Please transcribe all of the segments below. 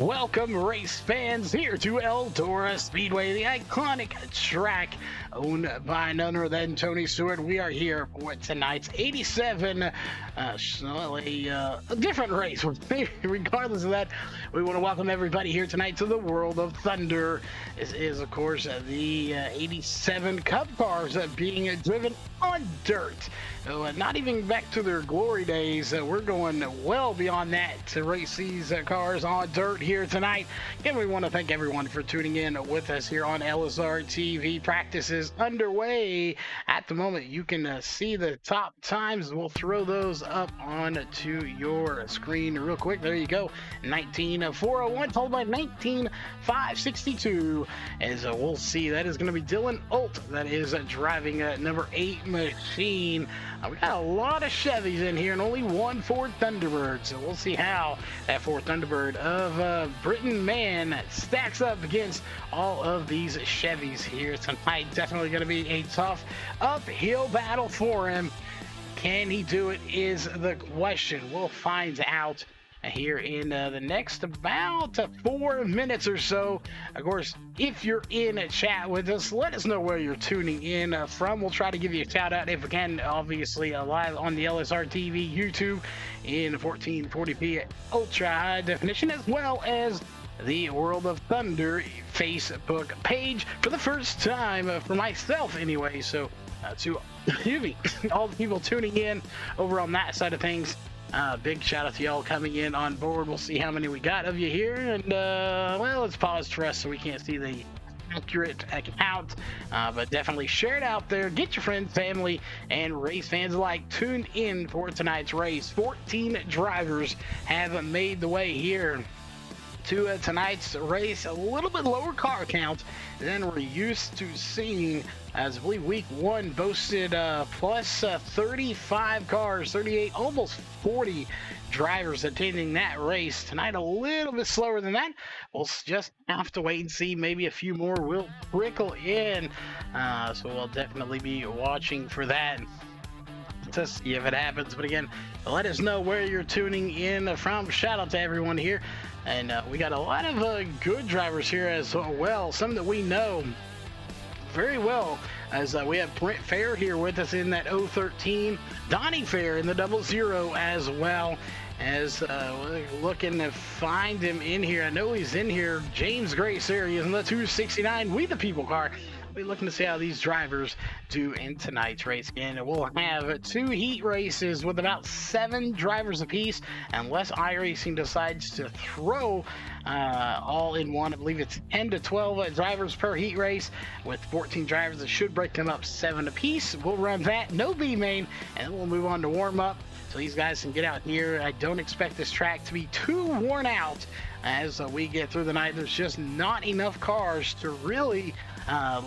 Welcome, race fans, here to Eldora Speedway, the iconic track owned by none other than Tony Stewart. We are here for tonight's 87, a different race. Regardless of that, we want to welcome everybody here tonight to the World of Thunder. This is, of course, the 87 Cup cars being driven on dirt. So, not even back to their glory days. We're going well beyond that to race these cars on dirt here tonight. And we want to thank everyone for tuning in with us here on LSRTV. Practice is underway at the moment. You can see the top times. We'll throw those up onto your screen real quick. There you go. 19:401 followed by 19:562. As we'll see, that is going to be Dylan Olt that is driving number 8 machine. We got a lot of Chevys in here and only one Ford Thunderbird, so we'll see how that Ford Thunderbird of Britain Man stacks up against all of these Chevys here tonight. Definitely going to be a tough uphill battle for him. Can he do it is the question. We'll find out here in the next about 4 minutes or so. Of course, if you're in a chat with us, let us know where you're tuning in from. We'll try to give you a shout out if we can, obviously live on the LSRTV YouTube in 1440p ultra high definition, as well as the World of Thunder Facebook page for the first time for myself anyway. So to all the people tuning in over on that side of things, big shout out to y'all coming in on board. We'll see how many we got of you here, and well, it's paused for us so we can't see the accurate count, but definitely share it out there. Get your friends, family, and race fans alike tuned in for tonight's race. 14 drivers have made the way here to tonight's race. A little bit lower car count than we're used to seeing, as I believe week one boasted plus 35 cars, 38, almost 40 drivers attending that race. Tonight a little bit slower than that. We'll just have to wait and see. Maybe a few more will trickle in, so we'll definitely be watching for that to see if it happens. But again, let us know where you're tuning in from. Shout out to everyone here. And we got a lot of good drivers here as well, some that we know very well, as we have Brent Fair here with us in that 013, Donnie Fair in the 00 as well, as we're looking to find him in here. I know he's in here. James Grace there, he is in the 269 We the People car. We're looking to see how these drivers do in tonight's race. And we'll have 2 heat races with about 7 drivers apiece, unless iRacing decides to throw all in one. I believe it's 10 to 12 drivers per heat race with 14 drivers. It should break them up 7 apiece. We'll run that, no B main, and then we'll move on to warm up so these guys can get out here. I don't expect this track to be too worn out as we get through the night. There's just not enough cars to really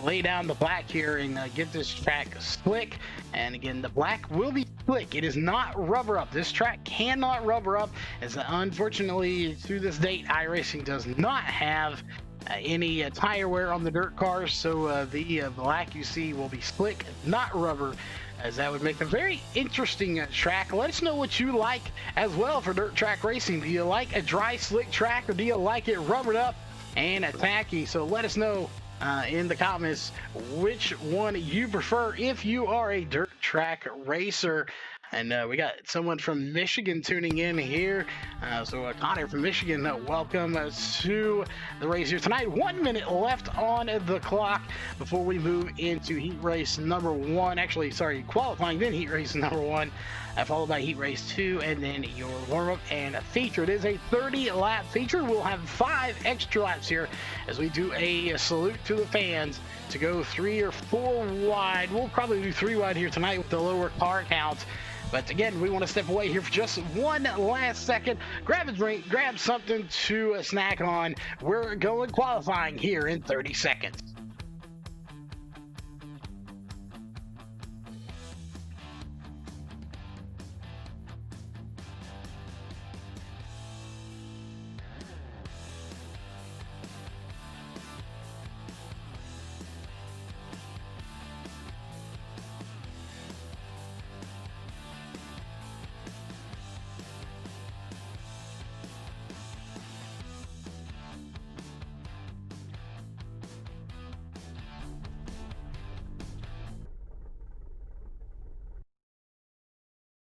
lay down the black here and get this track slick. And again, the black will be slick. It is not rubber up. This track cannot rubber up, as unfortunately to this date iRacing does not have any tire wear on the dirt cars. So the black you see will be slick, not rubber, as that would make a very interesting track. Let us know what you like as well for dirt track racing. Do you like a dry, slick track, or do you like it rubbered up and tacky? So let us know in the comments which one you prefer if you are a dirt track racer. And we got someone from Michigan tuning in here. So Connor from Michigan, welcome to the race here tonight. 1 minute left on the clock before we move into heat race number 1. Actually, sorry, qualifying, then heat race number 1, followed by heat race 2, and then your warm-up and feature. It is a 30-lap feature. We'll have 5 extra laps here as we do a salute to the fans to go 3 or 4 wide. We'll probably do 3 wide here tonight with the lower car count. But again, we want to step away here for just one last second. Grab a drink, grab something to snack on. We're going qualifying here in 30 seconds.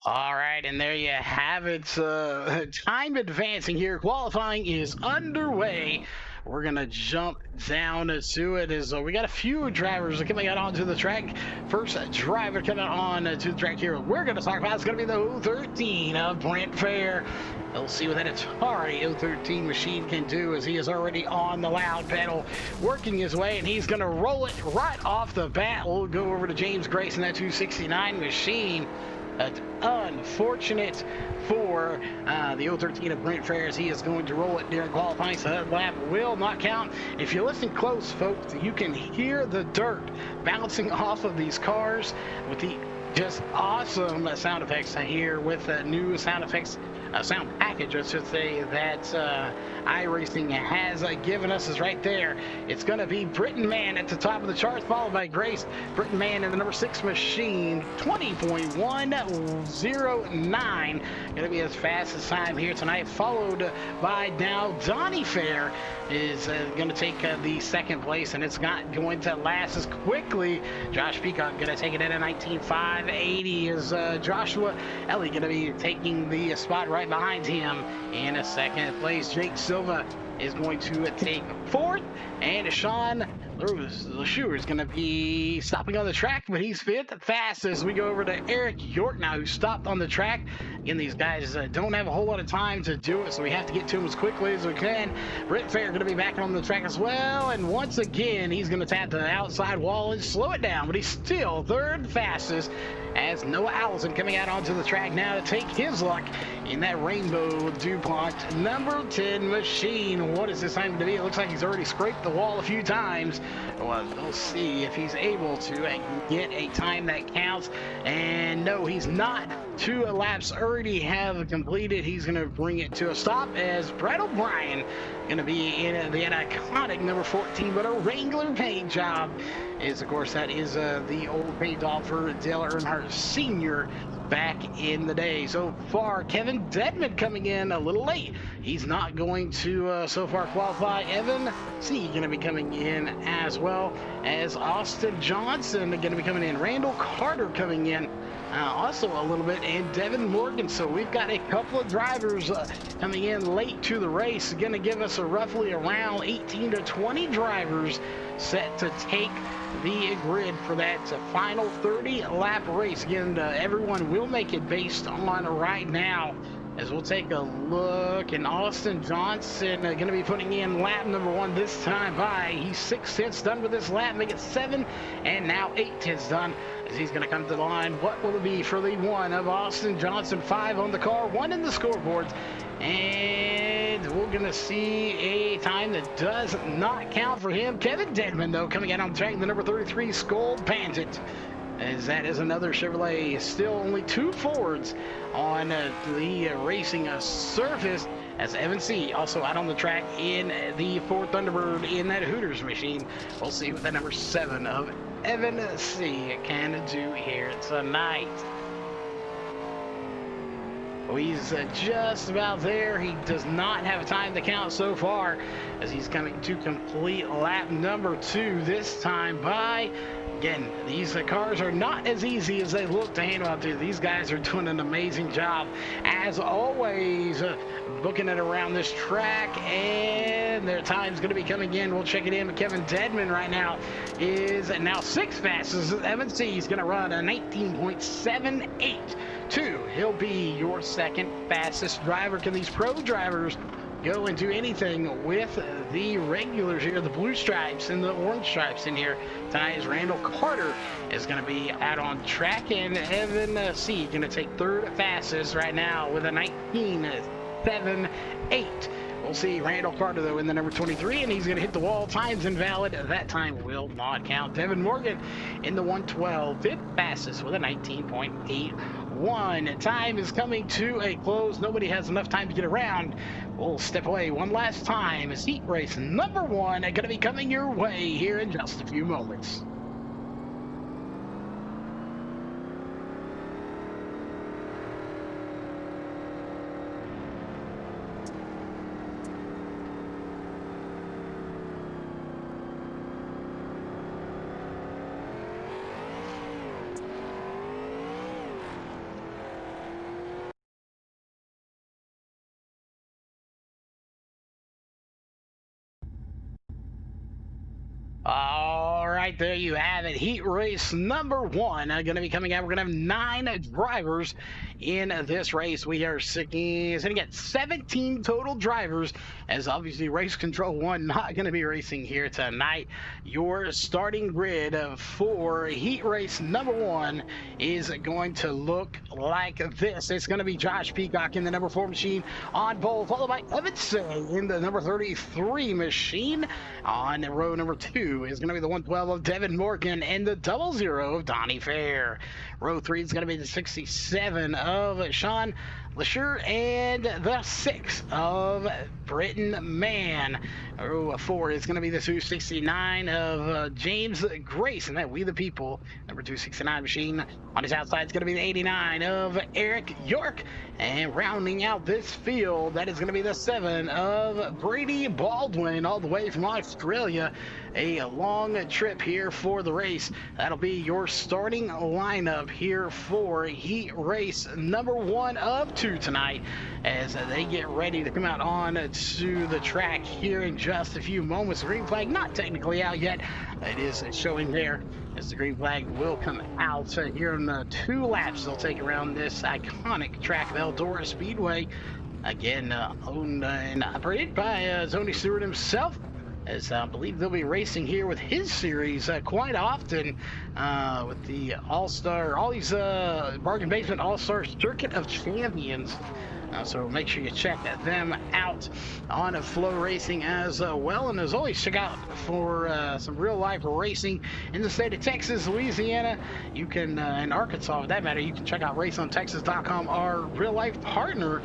All right, and there you have it. Time advancing here. Qualifying is underway. We're gonna jump down to it. As we got a few drivers coming out onto the track. First driver coming on to the track here. We're gonna talk about is gonna be the O13 of Brent Fair. We'll see what that Atari O13 machine can do, as he is already on the loud pedal, working his way, and he's gonna roll it right off the bat. We'll go over to James Grace in that 269 machine. Unfortunate for the O13 of Brent Fair, as he is going to roll it during qualifying, so that lap will not count. If you listen close, folks, you can hear the dirt bouncing off of these cars with the just awesome sound effects here with new sound effects, sound package, I should say, that iRacing has given us is right there. It's going to be Britton Mann at the top of the charts, followed by Grace. Britton Mann in the number 6 machine, 20.109. Going to be his fastest time here tonight, followed by now Donnie Fair is going to take the second place, and it's not going to last as quickly. Josh Peacock going to take it at a 19.580. Is Joshua Ellie going to be taking the spot right behind him in a second place. Jake Silva is going to take fourth, and Sean LeSure is going to be stopping on the track, but he's fifth. Fastest, we go over to Eric York now, who stopped on the track. Again, these guys don't have a whole lot of time to do it, so we have to get to them as quickly as we can. Brent Fair going to be back on the track as well, and once again, he's going to tap the outside wall and slow it down, but he's still third fastest, as Noah Allison coming out onto the track now to take his luck in that Rainbow DuPont number 10 machine. What is this time to be? It looks like he's already scraped the wall a few times. Well, we'll see if he's able to get a time that counts. And no, he's not. 2 laps already have completed. He's going to bring it to a stop, as Brett O'Brien going to be in the iconic number 14, but a Wrangler paint job. Is, of course, that is the old paint job for Dale Earnhardt Sr. back in the day. So far, Kevin Dedman coming in a little late. He's not going to so far qualify. Evan C. going to be coming in, as well as Austin Johnson going to be coming in. Randall Carter coming in also a little bit, and Devin Morgan. So we've got a couple of drivers coming in late to the race. Going to give us a roughly around 18 to 20 drivers set to take the grid for that final 30-lap race. Again, everyone will make it based on right now, as we'll take a look. And Austin Johnson going to be putting in lap number 1 this time by. He's 6 tenths done with this lap, make it 7, and now 8 tenths done, as he's going to come to the line. What will it be for the 1 of Austin Johnson? 5 on the car, 1 in the scoreboards. And we're going to see a time that does not count for him. Kevin Dedman, though, coming out on the track, the number 33 Skull Bandit, as that is another Chevrolet. Still only 2 Fords on the racing surface, as Evan C. also out on the track in the Ford Thunderbird in that Hooters machine. We'll see what the number 7 of Evan C. can do here tonight. He's just about there. He does not have time to count so far, as he's coming to complete lap number 2 this time by. Again, these cars are not as easy as they look to handle out there. These guys are doing an amazing job, as always, booking it around this track, and their time's going to be coming in. We'll check it in. But Kevin Dedman right now is now 6th fastest. Evan C. is going to run a 19.782. He'll be your 2nd fastest driver. Can these pro drivers go and do anything with the regulars here, the blue stripes and the orange stripes in here tonight? As Randall Carter is going to be out on track, and Evan C. going to take 3rd fastest right now with a 19.78. We'll see Randall Carter, though, in the number 23, and he's going to hit the wall. Time's invalid. That time will not count. Devin Morgan in the 112, 5th fastest with a 19.81. Time is coming to a close. Nobody has enough time to get around. We'll step away one last time as heat race number 1 going to be coming your way here in just a few moments. All right, there you have it. Heat race number one going to be coming out. We're going to have 9 drivers in this race. We are sitting at 17 total drivers, as obviously race control one not going to be racing here tonight. Your starting grid for heat race number one is going to look like this. It's going to be Josh Peacock in the number 4 machine on pole, followed by Evan Say in the number 33 machine. On row number 2 is going to be the 112 of Devin Morgan and the 00 of Donnie Fair. Row 3 is going to be the 67 of Sean LeSure and the 6 of Britton Mann. Row 4 is going to be the 269 of James Grace and that We the People, number 269 machine. On his outside is going to be the 89 of Eric York. And rounding out this field, that is going to be the 7 of Brady Baldwin, all the way from Australia. A long trip here for the race. That'll be your starting lineup here for heat race number 1 of 2 tonight, as they get ready to come out on to the track here in just a few moments. The green flag not technically out yet. It is showing there as the green flag will come out here in 2 laps. They'll take around this iconic track of Eldora Speedway, again owned and operated by Tony Stewart himself, as I believe they'll be racing here with his series quite often with the Ollie's Bargain Basement All-Star Circuit of Champions. So make sure you check them out on Flow Racing as well. And as always, check out for some real-life racing in the state of Texas, Louisiana. You can, in Arkansas, for that matter, you can check out raceontexas.com, our real-life partner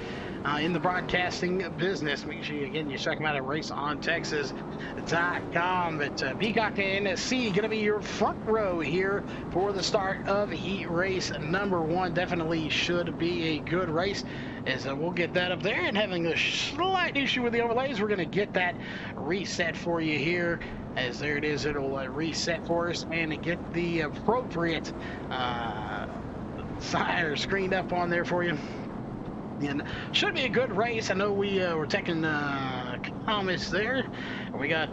in the broadcasting business. Make sure, again, you check them out at raceontexas.com. But Peacock and C going to be your front row here for the start of heat race number 1. Definitely should be a good race, as we'll get that up there. And having a slight issue with the overlays, we're going to get that reset for you here. As there it is, it'll reset for us and get the appropriate sign or screen up on there for you. And should be a good race. I know we were taking comments there. We got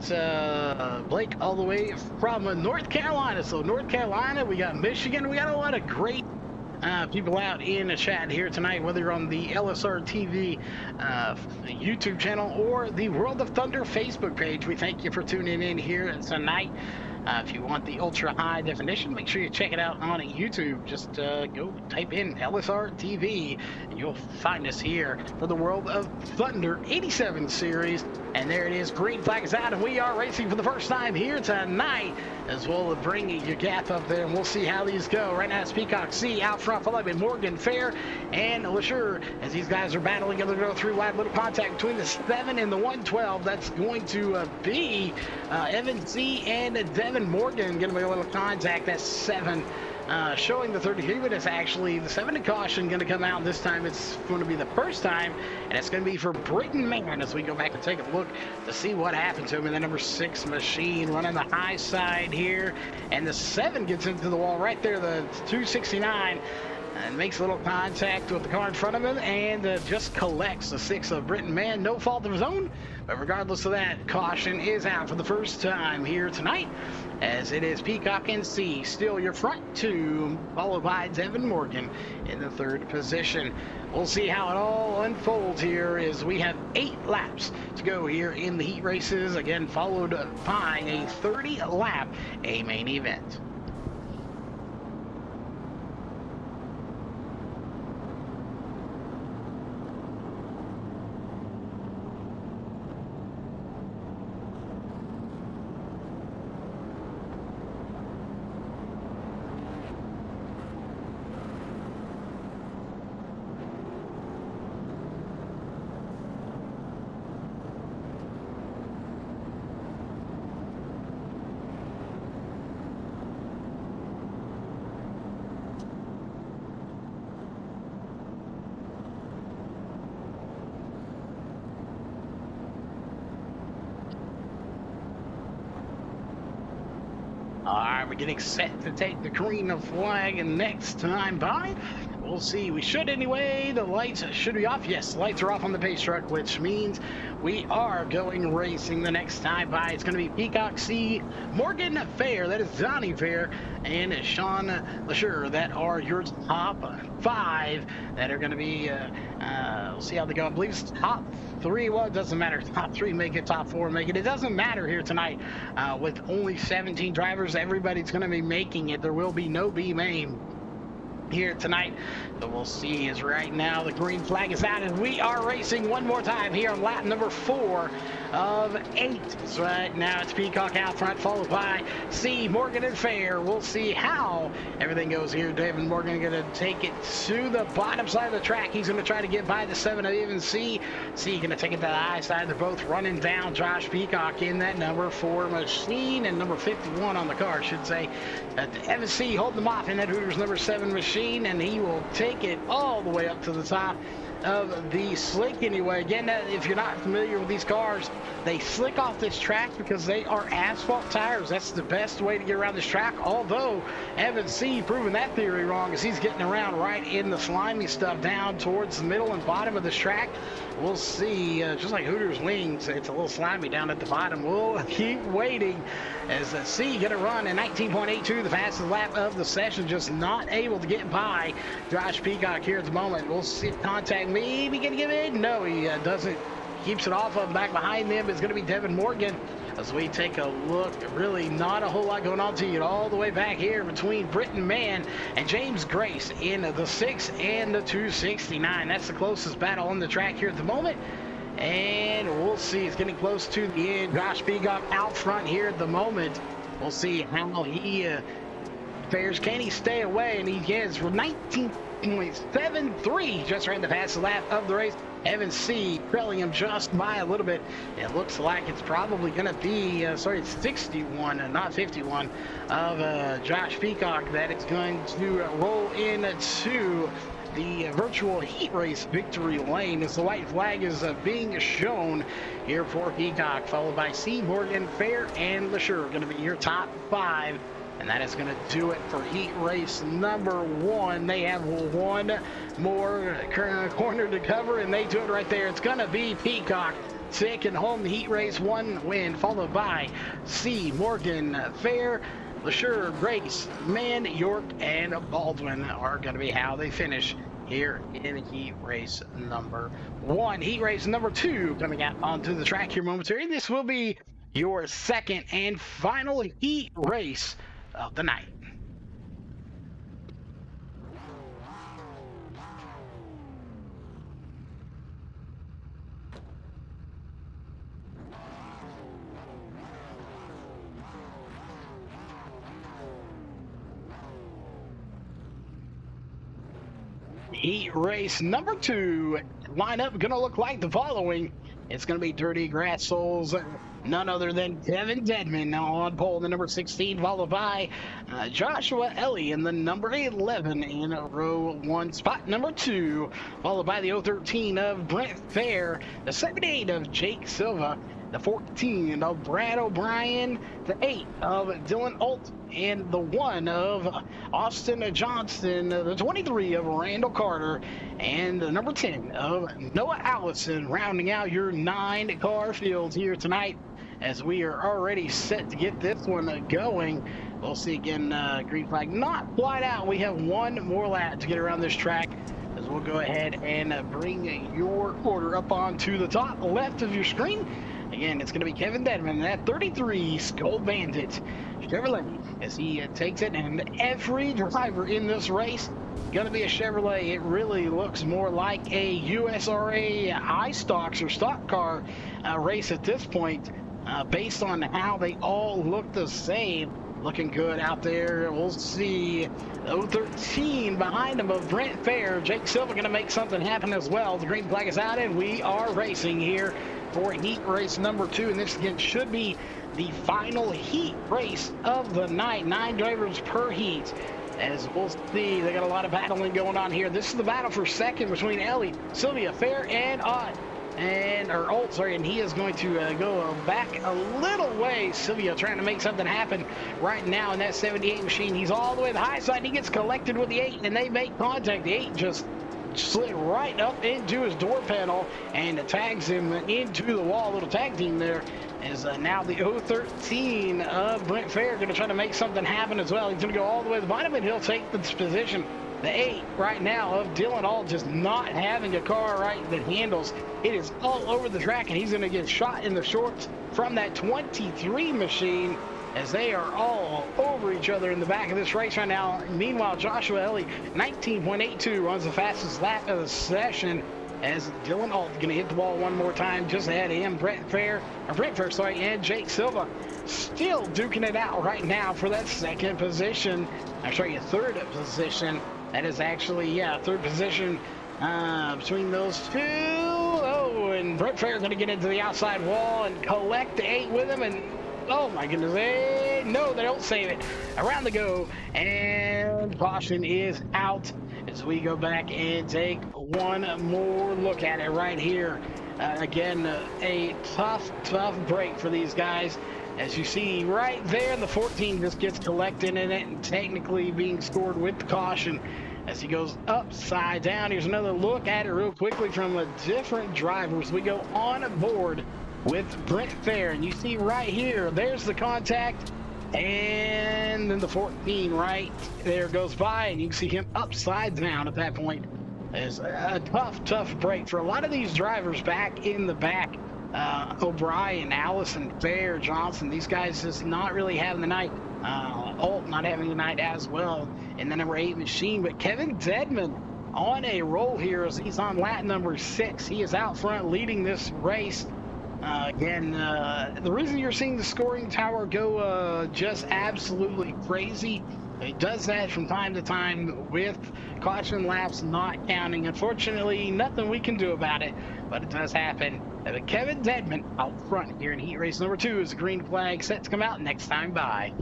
Blake all the way from North Carolina. So North Carolina, we got Michigan. We got a lot of great people out in the chat here tonight, whether you're on the LSRTV YouTube channel or the World of Thunder Facebook page. We thank you for tuning in here tonight. If you want the ultra high definition, make sure you check it out on YouTube. Just go type in LSRTV and you'll find us here for the World of Thunder 87 series. And there it is, green flag is out, and we are racing for the first time here tonight, as we'll bring your gap up there, and we'll see how these go. Right now it's Peacock C out front, followed by Morgan Fair and LeSure, as these guys are battling together to go through wide. Little contact between the 7 and the 112. That's going to be Evan C and Devin Morgan. Going to be a little contact. That's 7. Showing the 33, but it's actually the 7 to caution going to come out. This time it's going to be the first time, and it's going to be for Britton Mann, as we go back and take a look to see what happened to him. And the number 6 machine running the high side here, and the 7 gets into the wall right there, the 269, and makes a little contact with the car in front of him, and just collects the 6 of Britton Mann. No fault of his own, but regardless of that, caution is out for the first time here tonight, as it is Peacock and C still your front 2, followed by Devin Morgan in the 3rd position. We'll see how it all unfolds here, as we have 8 laps to go here in the heat races, again followed by a 30-lap main event. All right, we're getting set to take the green flag next time by. We'll see. We should anyway. The lights should be off. Yes, the lights are off on the pace truck, which means we are going racing the next time by. It's going to be Peacock C, Morgan Fair, that is Donnie Fair, and Sean LeSure. That are your top 5 that are going to be, we'll see how they go. I believe it's top 3. Well, it doesn't matter. Top 3 make it, top 4 make it. It doesn't matter here tonight. With only 17 drivers, everybody's going to be making it. There will be no B-main here tonight. So we'll see. As right now the green flag is out and we are racing one more time here on lap number 4 of 8. So right now it's Peacock out front, followed by C, Morgan and Fair. We'll see how everything goes here. David Morgan going to take it to the bottom side of the track. He's going to try to get by the 7 of even C. C going to take it to the high side. They're both running down Josh Peacock in that number 4 machine and number 51 on the car, I should say. Evan C holding them off in that Hooters number 7 machine, and he will take it all the way up to the top of the slick anyway. Again, if you're not familiar with these cars, they slick off this track because they are asphalt tires. That's the best way to get around this track, although Evan C proving that theory wrong as he's getting around right in the slimy stuff down towards the middle and bottom of this track. We'll see, just like Hooters Wings, it's a little slimy down at the bottom. We'll keep waiting as C gonna run in 19.82, the fastest lap of the session, just not able to get by Josh Peacock here at the moment. We'll see if contact maybe gonna give in. No, he doesn't. Keeps it off of. Back behind them is gonna be Devin Morgan. As we take a look, really not a whole lot going on to you all the way back here between Britton Mann and James Grace in the 6 and the 269. That's the closest battle on the track here at the moment. And we'll see. It's getting close to the end. Josh Peacock out front here at the moment. We'll see how he fares. Can he stay away? And he gets 19.73, just ran the fastest lap of the race. Evan C trailing him just by a little bit. It looks like it's probably going to be, it's 61 and not 51 of Josh Peacock that is going to roll into the virtual heat race victory lane as the white flag is being shown here for Peacock, followed by C, Morgan, Fair, and LeSure. Going to be your top 5. And that is going to do it for heat race number 1. They have one more corner to cover, and they do it right there. It's going to be Peacock taking home the heat race 1 win, followed by C, Morgan, Fair, LeSure, Grace, Mann, York, and Baldwin are going to be how they finish here in heat race number 1. Heat race number 2 coming out onto the track here momentarily. This will be your second and final heat race of the night. Heat race number 2 lineup gonna look like the following. It's gonna be Dirty Grass Souls, none other than Kevin Dedman on pole, the number 16, followed by Joshua Ellie in the number 11 in row 1. Spot number 2, followed by the 013 of Brent Fair, the 78 of Jake Silva, the 14 of Brad O'Brien, the 8 of Dylan Alt, and the 1 of Austin Johnston, the 23 of Randall Carter, and the number 10 of Noah Allison, rounding out your 9-car field here tonight as we are already set to get this one going. We'll see again, green flag not flight out. We have one more lap to get around this track as we'll go ahead and bring your order up onto the top left of your screen. Again, it's going to be Kevin Dedman, that 33 Skull Bandit Chevrolet, as he takes it. And every driver in this race going to be a Chevrolet. It really looks more like a USRA iStocks or stock car race at this point, based on how they all look the same. Looking good out there. We'll see 013 behind him of Brent Fair. Jake Silva going to make something happen as well. The green flag is out, and we are racing here for heat race number 2. And this again should be the final heat race of the night. 9 drivers per heat. As we'll see, they got a lot of battling going on here. This is the battle for second between Ellie, Sylvia, Fair, and Ott. and he is going to go back a little way. Silvio trying to make something happen right now in that 78 machine. He's all the way to the high side. He gets collected with the 8, and they make contact. The 8 just slid right up into his door panel and tags him into the wall. A little tag team there. Is now the 013 of Brent Fair going to try to make something happen as well. He's going to go all the way to the bottom, and he'll take this position. The 8 right now of Dylan Alt just not having a car right that handles. It is all over the track, and he's going to get shot in the shorts from that 23 machine as they are all over each other in the back of this race right now. Meanwhile, Joshua Ellie, 19.82, runs the fastest lap of the session, as Dylan Alt going to hit the wall one more time just ahead of him. Brent Fair, and Jake Silva still duking it out right now for that second position. Third position. That is actually, third position between those two. Oh, and Brent Fair going to get into the outside wall and collect the 8 with him. And, oh, my goodness. No, they don't save it. Around the go. And caution is out as we go back and take one more look at it right here. Again, a tough break for these guys. As you see right there, the 14 just gets collected in it and technically being scored with the caution as he goes upside down. Here's another look at it real quickly from a different driver as we go on board with Brent Fair. And you see right here, there's the contact, and then the 14 right there goes by, and you can see him upside down at that point. It's a tough break for a lot of these drivers back in the back. O'Brien, Allison, Fair, Johnson, these guys just not really having the night. Alt not having the night as well in the number 8 machine. But Kevin Dedman on a roll here as he's on lap number 6. He is out front leading this race. The reason you're seeing the scoring tower go just absolutely crazy, it does that from time to time with caution laps not counting. Unfortunately, nothing we can do about it, but it does happen. Kevin Dedman out front here in heat race number 2 as the green flag set to come out next time by.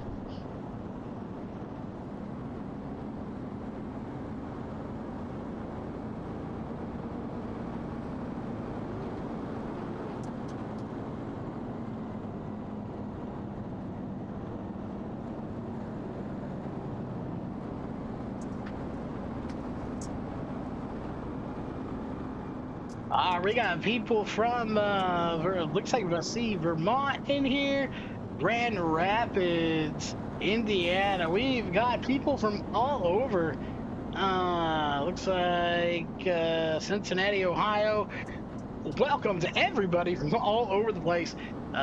We got people from, looks like I see Vermont in here, Grand Rapids, Indiana. We've got people from all over. Looks like Cincinnati, Ohio. Welcome to everybody from all over the place.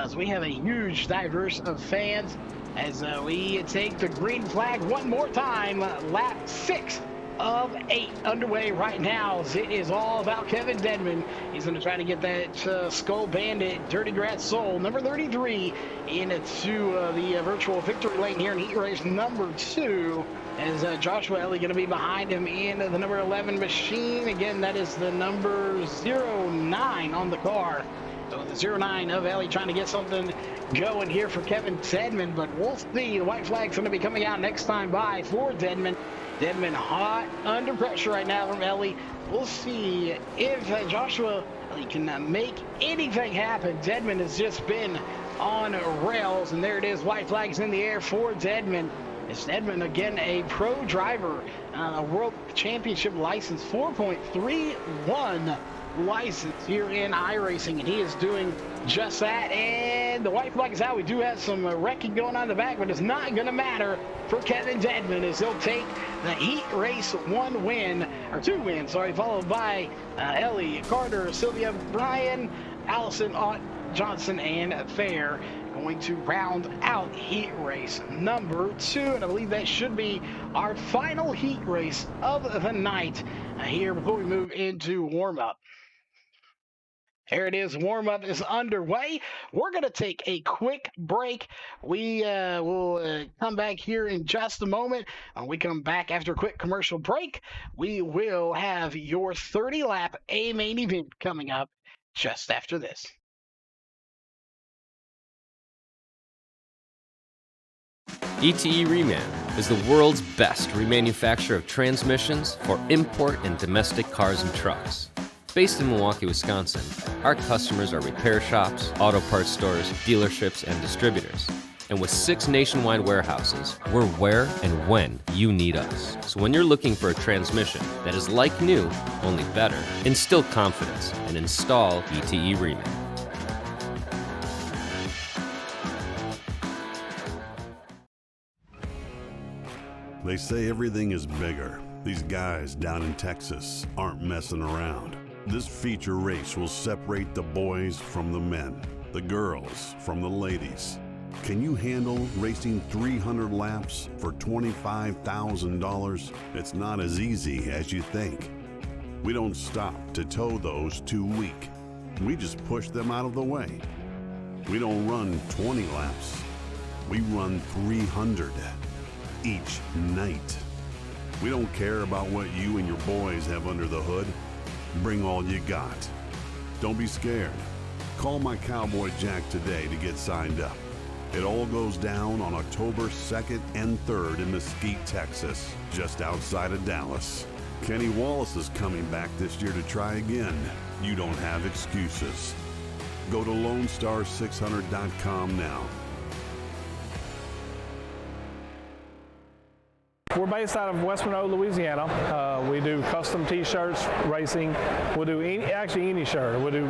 So we have a huge diverse of fans as we take the green flag one more time. Lap 6 of 8 underway right now. It is all about Kevin Dedman. He's going to try to get that Skull Bandit, Dirty Grass Soul, number 33, into the virtual victory lane here in heat race number 2. As Joshua Ellie going to be behind him in the number 11 machine. Again, that is the number 09 on the car. So the 09 of Ellie trying to get something going here for Kevin Dedman, but we'll see. The white flag's going to be coming out next time by for Dedman. Dedman hot under pressure right now from Ellie. We'll see if Joshua Ellie can make anything happen. Dedman has just been on rails, and there it is. White flag's in the air for Dedman. It's Dedman, again, a pro driver, a world championship license, 4.31 license here in iRacing, and he is doing just that. And the white flag is out. We do have some wrecking going on in the back, but it's not going to matter for Kevin Dedman as he'll take the heat race 2 wins, followed by Ellie, Carter, Sylvia, Brian, Allison, Ott, Johnson, and Fair, going to round out heat race number 2. And I believe that should be our final heat race of the night here before we move into warm-up. Here it is. Warm-up is underway. We're going to take a quick break. We will come back here in just a moment. When we come back after a quick commercial break, we will have your 30-lap A-main event coming up just after this. ETE Reman is the world's best remanufacturer of transmissions for import and domestic cars and trucks. Based in Milwaukee, Wisconsin, our customers are repair shops, auto parts stores, dealerships, and distributors. And with 6 nationwide warehouses, we're where and when you need us. So when you're looking for a transmission that is like new, only better, instill confidence and install ETE Reman. They say everything is bigger. These guys down in Texas aren't messing around. This feature race will separate the boys from the men, the girls from the ladies. Can you handle racing 300 laps for $25,000? It's not as easy as you think. We don't stop to tow those too weak. We just push them out of the way. We don't run 20 laps. We run 300 each night. We don't care about what you and your boys have under the hood. Bring all you got. Don't be scared. Call my Cowboy Jack today to get signed up. It all goes down on October 2nd and 3rd in Mesquite, Texas, just outside of Dallas. Kenny Wallace is coming back this year to try again. You don't have excuses. Go to LoneStar600.com now. We're based out of West Monroe, Louisiana. We do custom T-shirts, racing. We'll do any shirt. We'll do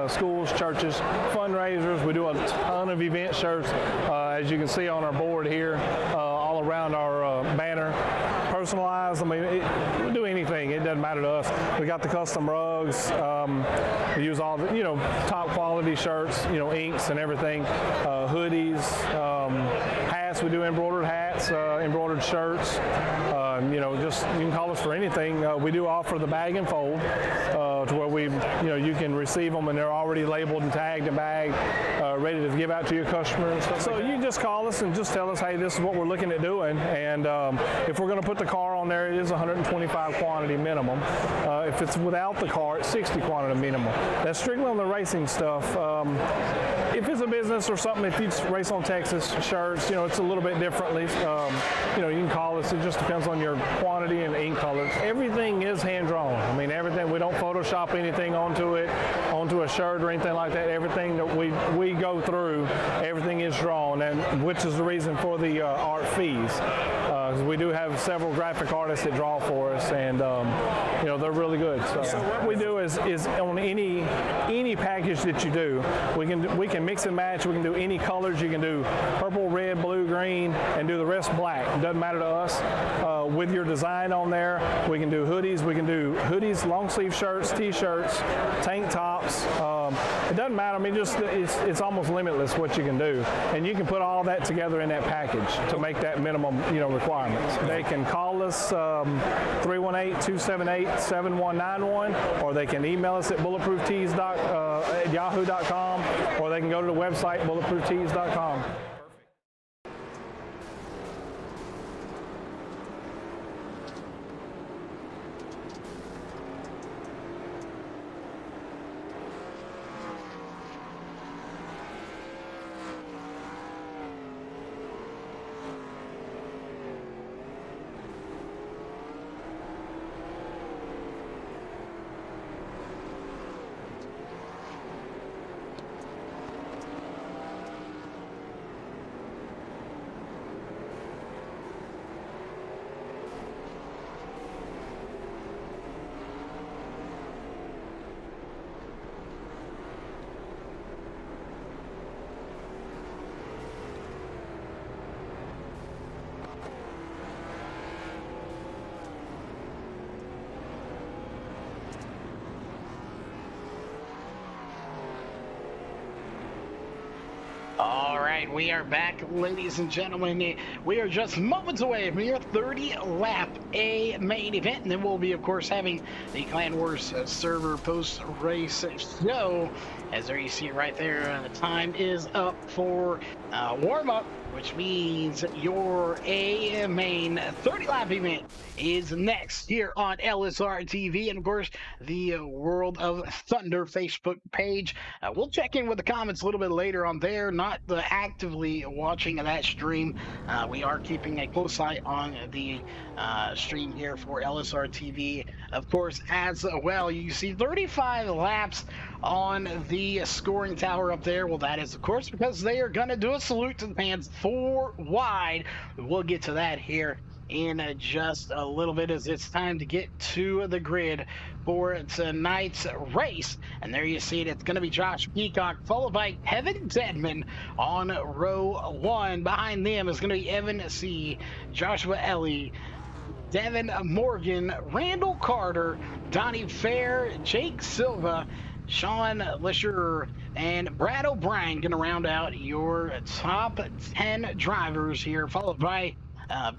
schools, churches, fundraisers. We do a ton of event shirts, as you can see on our board here, all around our banner. Personalized. I mean, we'll do anything. It doesn't matter to us. We got the custom rugs. We use all the, top quality shirts, inks and everything. Hoodies, hats. We do embroidered hats, embroidered shirts. Just you can call us for anything. We do offer the bag and fold, to where you can receive them and they're already labeled and tagged and bagged, ready to give out to your customer and stuff. So you just call us and just tell us, hey, this is what we're looking at doing, and if we're going to put the car on there, it is 125 quantity minimum. If it's without the car, it's 60 quantity minimum. That's strictly on the racing stuff. If it's a business or something, if you race on Texas shirts, it's a little bit differently. You can call us. It just depends on your quantity and ink color. Everything is hand drawn. I mean, everything. We don't Photoshop anything onto a shirt or anything like that. Everything that we go through, everything is drawn, and which is the reason for the art fees. We do have several graphic artists that draw for us, and they're really good. So what we do is on any package that you do, we can mix and match. We can do any colors. You can do purple, red, blue, green, and do the rest black. It doesn't matter to us. With your design on there, we can do hoodies. We can do hoodies, long sleeve shirts, T-shirts, tank tops. It doesn't matter. I mean, it's almost limitless what you can do, and you can put all that together in that package to make that minimum requirements. They can call us 318-278-7191, or they can email us at bulletprooftees@yahoo.com, or they can go to the website bulletprooftees.com. All right, we are back, ladies and gentlemen. We are just moments away from your 30-lap A main event, and then we'll be, of course, having the Clan Wars server post-race show. As there you see it right there, the time is up for warm-up, which means your A main 30-lap event is next here on LSRTV, and of course the World of Thunder Facebook page. We'll check in with the comments a little bit later on there. Not actively watching that stream. We are keeping a close eye on the stream here for LSRTV. Of course, as well, you see 35 laps on the scoring tower up there. Well, that is, of course, because they are going to do a salute to the fans 4 wide. We'll get to that here in just a little bit as it's time to get to the grid for tonight's race. And there you see it. It's going to be Josh Peacock, followed by Kevin Deadman on row 1. Behind them is going to be Evan C., Joshua Ellie, Devin Morgan, Randall Carter, Donnie Fair, Jake Silva, Sean Lisher, and Brad O'Brien going to round out your top 10 drivers here, followed by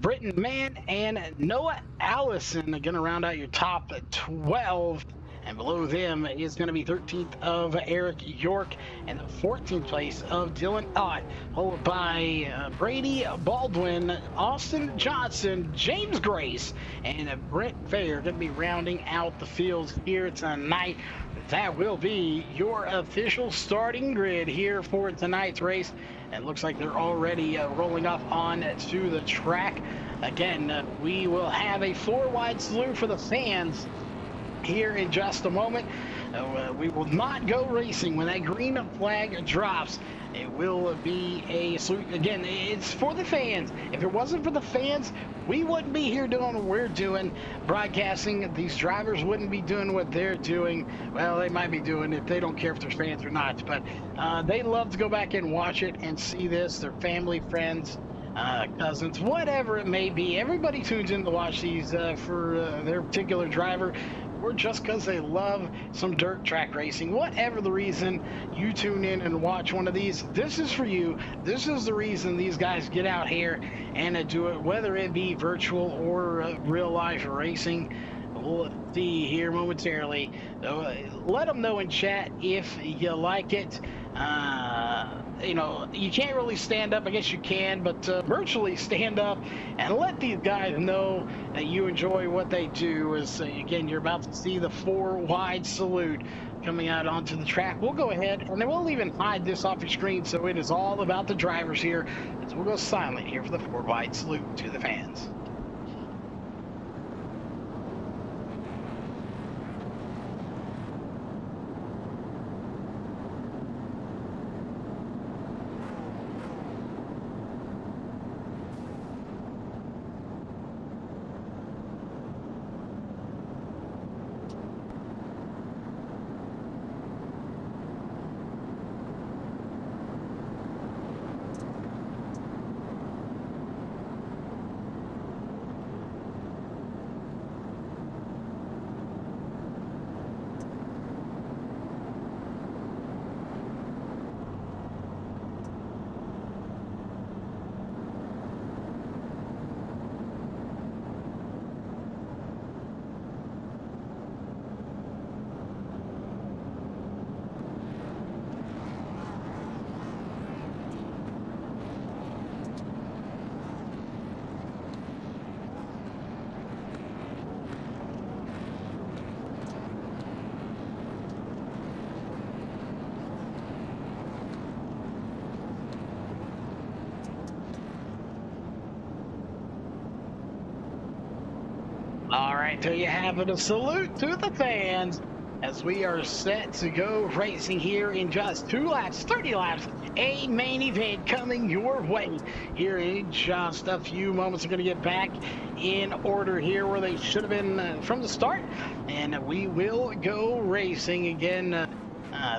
Britton Mann and Noah Allison going to round out your top 12. And below them is going to be 13th of Eric York and the 14th place of Dylan Ott, followed by Brady Baldwin, Austin Johnson, James Grace, and Brent Fair going to be rounding out the fields here tonight. That will be your official starting grid here for tonight's race. And it looks like they're already rolling up on to the track. Again, we will have a 4-wide salute for the fans here in just a moment. We will not go racing when that green flag drops. It will be a salute. Again, it's for the fans. If it wasn't for the fans, we wouldn't be here doing what we're doing, broadcasting. These drivers wouldn't be doing what they're doing. Well, they might be doing it. They don't care if they're fans or not, but they love to go back and watch it and see this. Their family, friends, cousins, whatever it may be. Everybody tunes in to watch these for their particular driver, or just because they love some dirt track racing. Whatever the reason you tune in and watch one of these, this is for you. This is the reason these guys get out here and do it, whether it be virtual or real life racing. We'll see here momentarily. Let them know in chat if you like it. You know, you can't really stand up. I guess you can, but virtually stand up and let these guys know that you enjoy what they do. As again, you're about to see the 4-wide salute coming out onto the track. We'll go ahead and then we'll even hide this off your screen, so it is all about the drivers here. So we'll go silent here for the 4-wide salute to the fans. All right, there you have it. A salute to the fans as we are set to go racing here in just 2 laps, 30 laps, a main event coming your way here in just a few moments. We're going to get back in order here where they should have been from the start, and we will go racing again.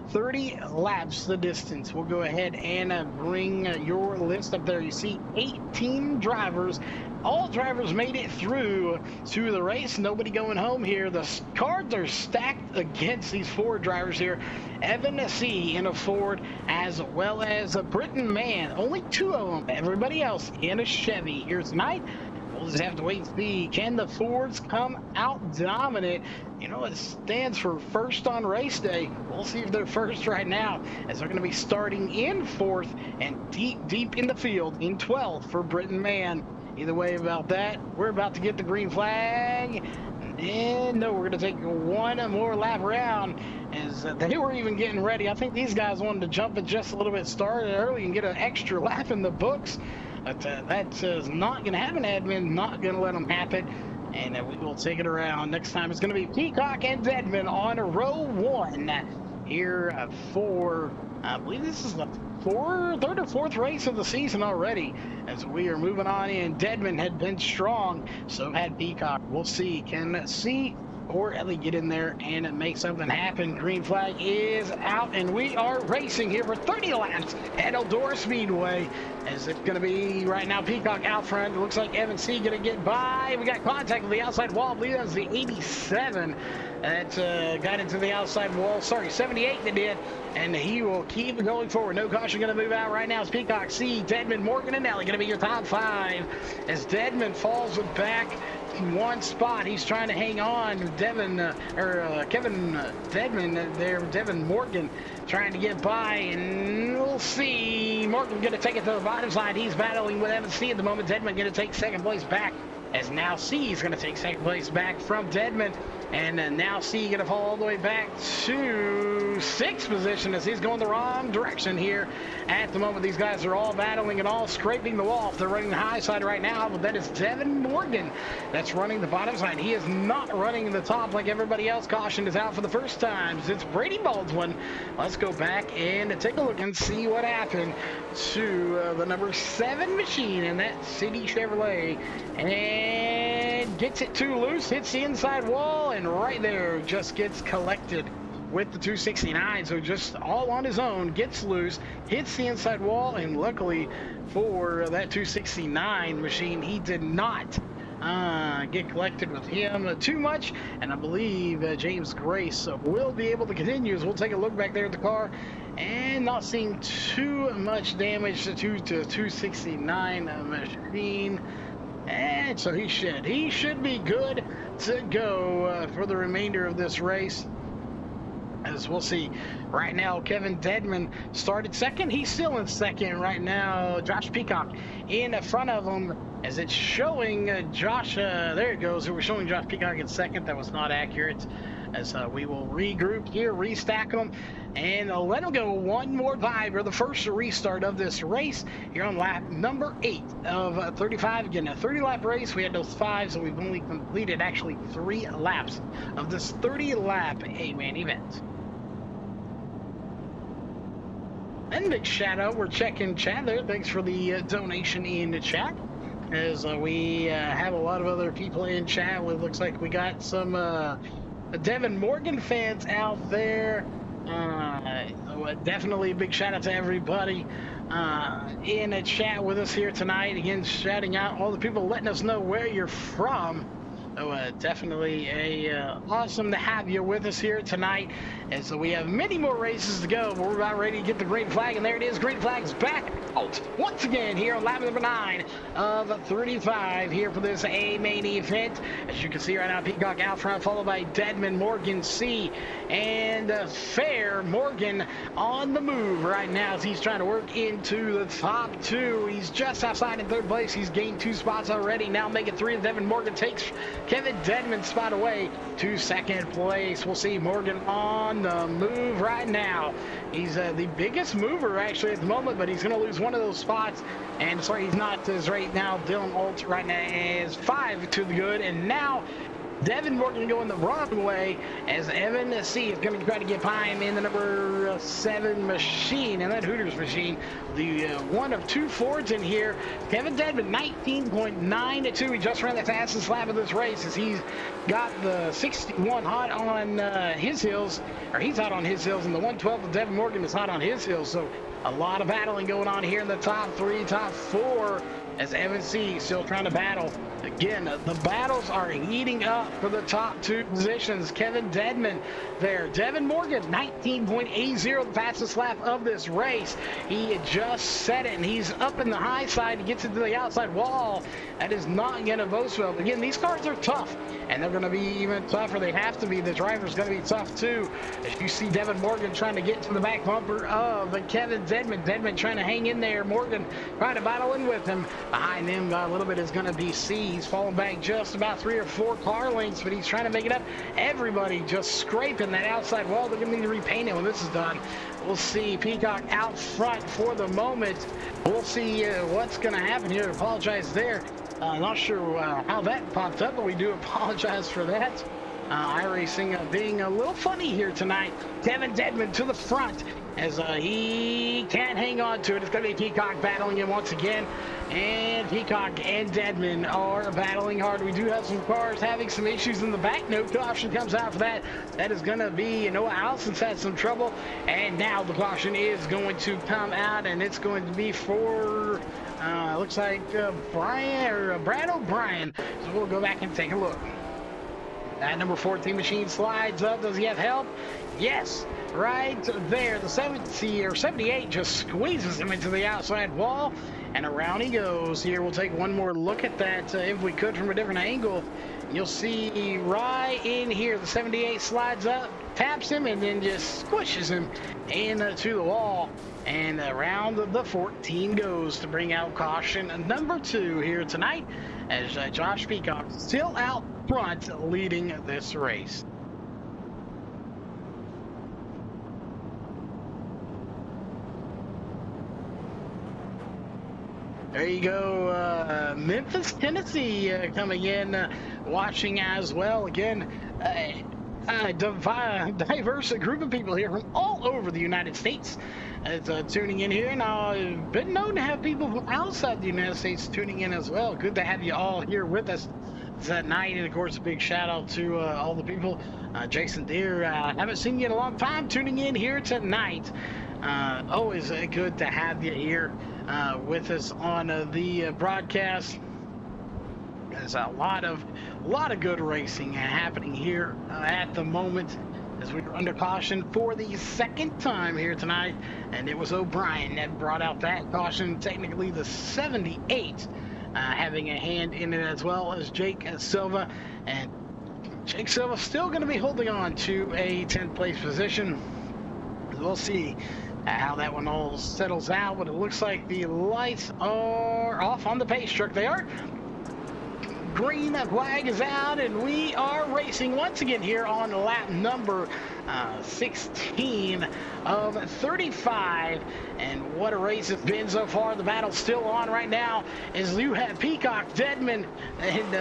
30 laps the distance. We'll go ahead and bring your list up there. You see 18 drivers. All drivers made it through to the race. Nobody going home here. The cards are stacked against these Ford drivers here. Evan C. in a Ford, as well as a Britton Mann. Only 2 of them. Everybody else in a Chevy here tonight. We'll just have to wait and see. Can the Fords come out dominant? You know, it stands for first on race day. We'll see if they're first right now, as they're going to be starting in 4th and deep in the field in 12th for Britton Mann. Either way about that, we're about to get the green flag. And no, we're going to take one more lap around, as they were even getting ready. I think these guys wanted to jump it just a little bit, started early and get an extra lap in the books. But that is not going to happen. Edmund not going to let them happen. And we will take it around. Next time it's going to be Peacock and Deadman on row 1 here for, I believe this is the third or fourth race of the season already, as we are moving on in. Deadman had been strong, so had Peacock. We'll see. Can C or Ellie get in there and make something happen? Green flag is out, and we are racing here for 30 laps at Eldora Speedway. As it's going to be right now, Peacock out front. It looks like Evan C going to get by. We got contact with the outside wall. I believe that was the 87 that got into the outside wall. Sorry, 78 they did. And he will keep going forward. No caution going to move out right now. It's Peacock, C, Deadman, Morgan, and Ellie going to be your top 5. As Deadman falls back one spot, he's trying to hang on. Kevin Deadman there, Devin Morgan trying to get by, and we'll see. Morgan going to take it to the bottom side. He's battling with Evan C at the moment. Deadman going to take second place back, as now C is going to take second place back from Deadman. And now C going to fall all the way back to 6th position, as he's going the wrong direction here at the moment. These guys are all battling and all scraping the wall. They're running the high side right now, but that is Devin Morgan that's running the bottom side. He is not running the top like everybody else. Caution is out for the first time. It's Brady Baldwin. Let's go back and take a look and see what happened to the number 7 machine in that City Chevrolet. And gets it too loose, hits the inside wall, and right there just gets collected with the 269. So just all on his own, gets loose, hits the inside wall, and luckily for that 269 machine, he did not get collected with him too much. And I believe James Grace will be able to continue, as we'll take a look back there at the car, and not seeing too much damage to 269 machine. And so he should be good to go for the remainder of this race. As we'll see right now, Kevin Deadman started second. He's still in second right now. Josh Peacock in front of him, as it's showing Josh, there it goes. We're showing Josh Peacock in second. That was not accurate, as we will regroup here, restack them, and let them go one more time for the first restart of this race here on lap number 8 of 35. Again, a 30-lap race. We had those 5, so we've only completed actually 3 laps of this 30-lap A-main event. And big shout out, we're checking chat there. Thanks for the donation in the chat, as we have a lot of other people in chat. It looks like we got some Devin Morgan fans out there. Definitely a big shout out to everybody in a chat with us here tonight. Again, shouting out all the people letting us know where you're from. So definitely awesome to have you with us here tonight. And so we have many more races to go, but we're about ready to get the green flag, and there it is. Green flag's back out once again here on lap number 9 of 35 here for this A-main event. As you can see right now, Peacock out front, followed by Deadman, Morgan, C, and Fair. Morgan on the move right now as he's trying to work into the top 2. He's just outside in 3rd place. He's gained 2 spots already. Now making 3. Devin Morgan takes Kevin Deadman's spot away to 2nd place. We'll see Morgan on the move right now. He's the biggest mover actually at the moment, but he's going to lose one of those spots. And sorry, he's not as right now. Dylan Alt right now is 5 to the good, and now Devin Morgan going the wrong way, as Evan C is going to try to get by him in the number 7 machine, and that Hooters machine, the one of 2 Fords in here. Kevin Deadman 19.92. He just ran the fastest lap of this race, as he's got the 61 hot on his heels, or he's hot on his heels, and the 112 of Devin Morgan is hot on his heels. So a lot of battling going on here in the top 3, top 4, as Evan C still trying to battle. Again, the battles are heating up for the top 2 positions. Kevin Deadman there. Devin Morgan, 19.80, the fastest lap of this race. He had just set it, and he's up in the high side. He gets into the outside wall. That is not going to boast well. Again, these cars are tough, and they're going to be even tougher. They have to be. The driver's going to be tough, too. As you see Devin Morgan trying to get to the back bumper of Kevin Deadman. Deadman trying to hang in there. Morgan trying to battle in with him. Behind him, a little bit is going to be C. He's falling back just about 3 or 4 car lengths, but he's trying to make it up. Everybody just scraping that outside wall. They're going to need to repaint it when this is done. We'll see Peacock out front for the moment. We'll see what's going to happen here. Apologize there. Not sure how that popped up, but we do apologize for that. iRacing being a little funny here tonight. Kevin Dedman to the front as he can't hang on to it. It's going to be Peacock battling him once again. And Peacock and Dedman are battling hard. We do have some cars having some issues in the back. No caution comes out for that. That is going to be Noah Allison's had some trouble. And now the caution is going to come out, and it's going to be for, looks like Brad O'Brien. So we'll go back and take a look. That number 14 machine slides up. Does he have help? Yes, right there. The 70 or 78 just squeezes him into the outside wall, and around he goes. Here, we'll take one more look at that if we could from a different angle. You'll see right in here, the 78 slides up, taps him, and then just squishes him into the wall. And around the 14 goes to bring out caution number 2 here tonight, as Josh Peacock still out front leading this race. There you go, Memphis, Tennessee coming in, watching as well. Again, a diverse group of people here from all over the United States tuning in here. Now, I've been known to have people from outside the United States tuning in as well. Good to have you all here with us that night. And of course, a big shout out to all the people. Jason Deere, haven't seen you in a long time, tuning in here tonight. Always good to have you here with us on the broadcast. There's a lot of good racing happening here at the moment, as we were under caution for the second time here tonight, and it was O'Brien that brought out that caution. Technically the 78 having a hand in it, as well as Jake Silva. And Jake Silva still going to be holding on to a 10th place position. We'll see how that one all settles out, but it looks like the lights are off on the pace truck. They are. Green flag is out, and we are racing once again here on lap number 16 of 35. And what a race it's been so far. The battle's still on right now as you have Peacock, Dedman, and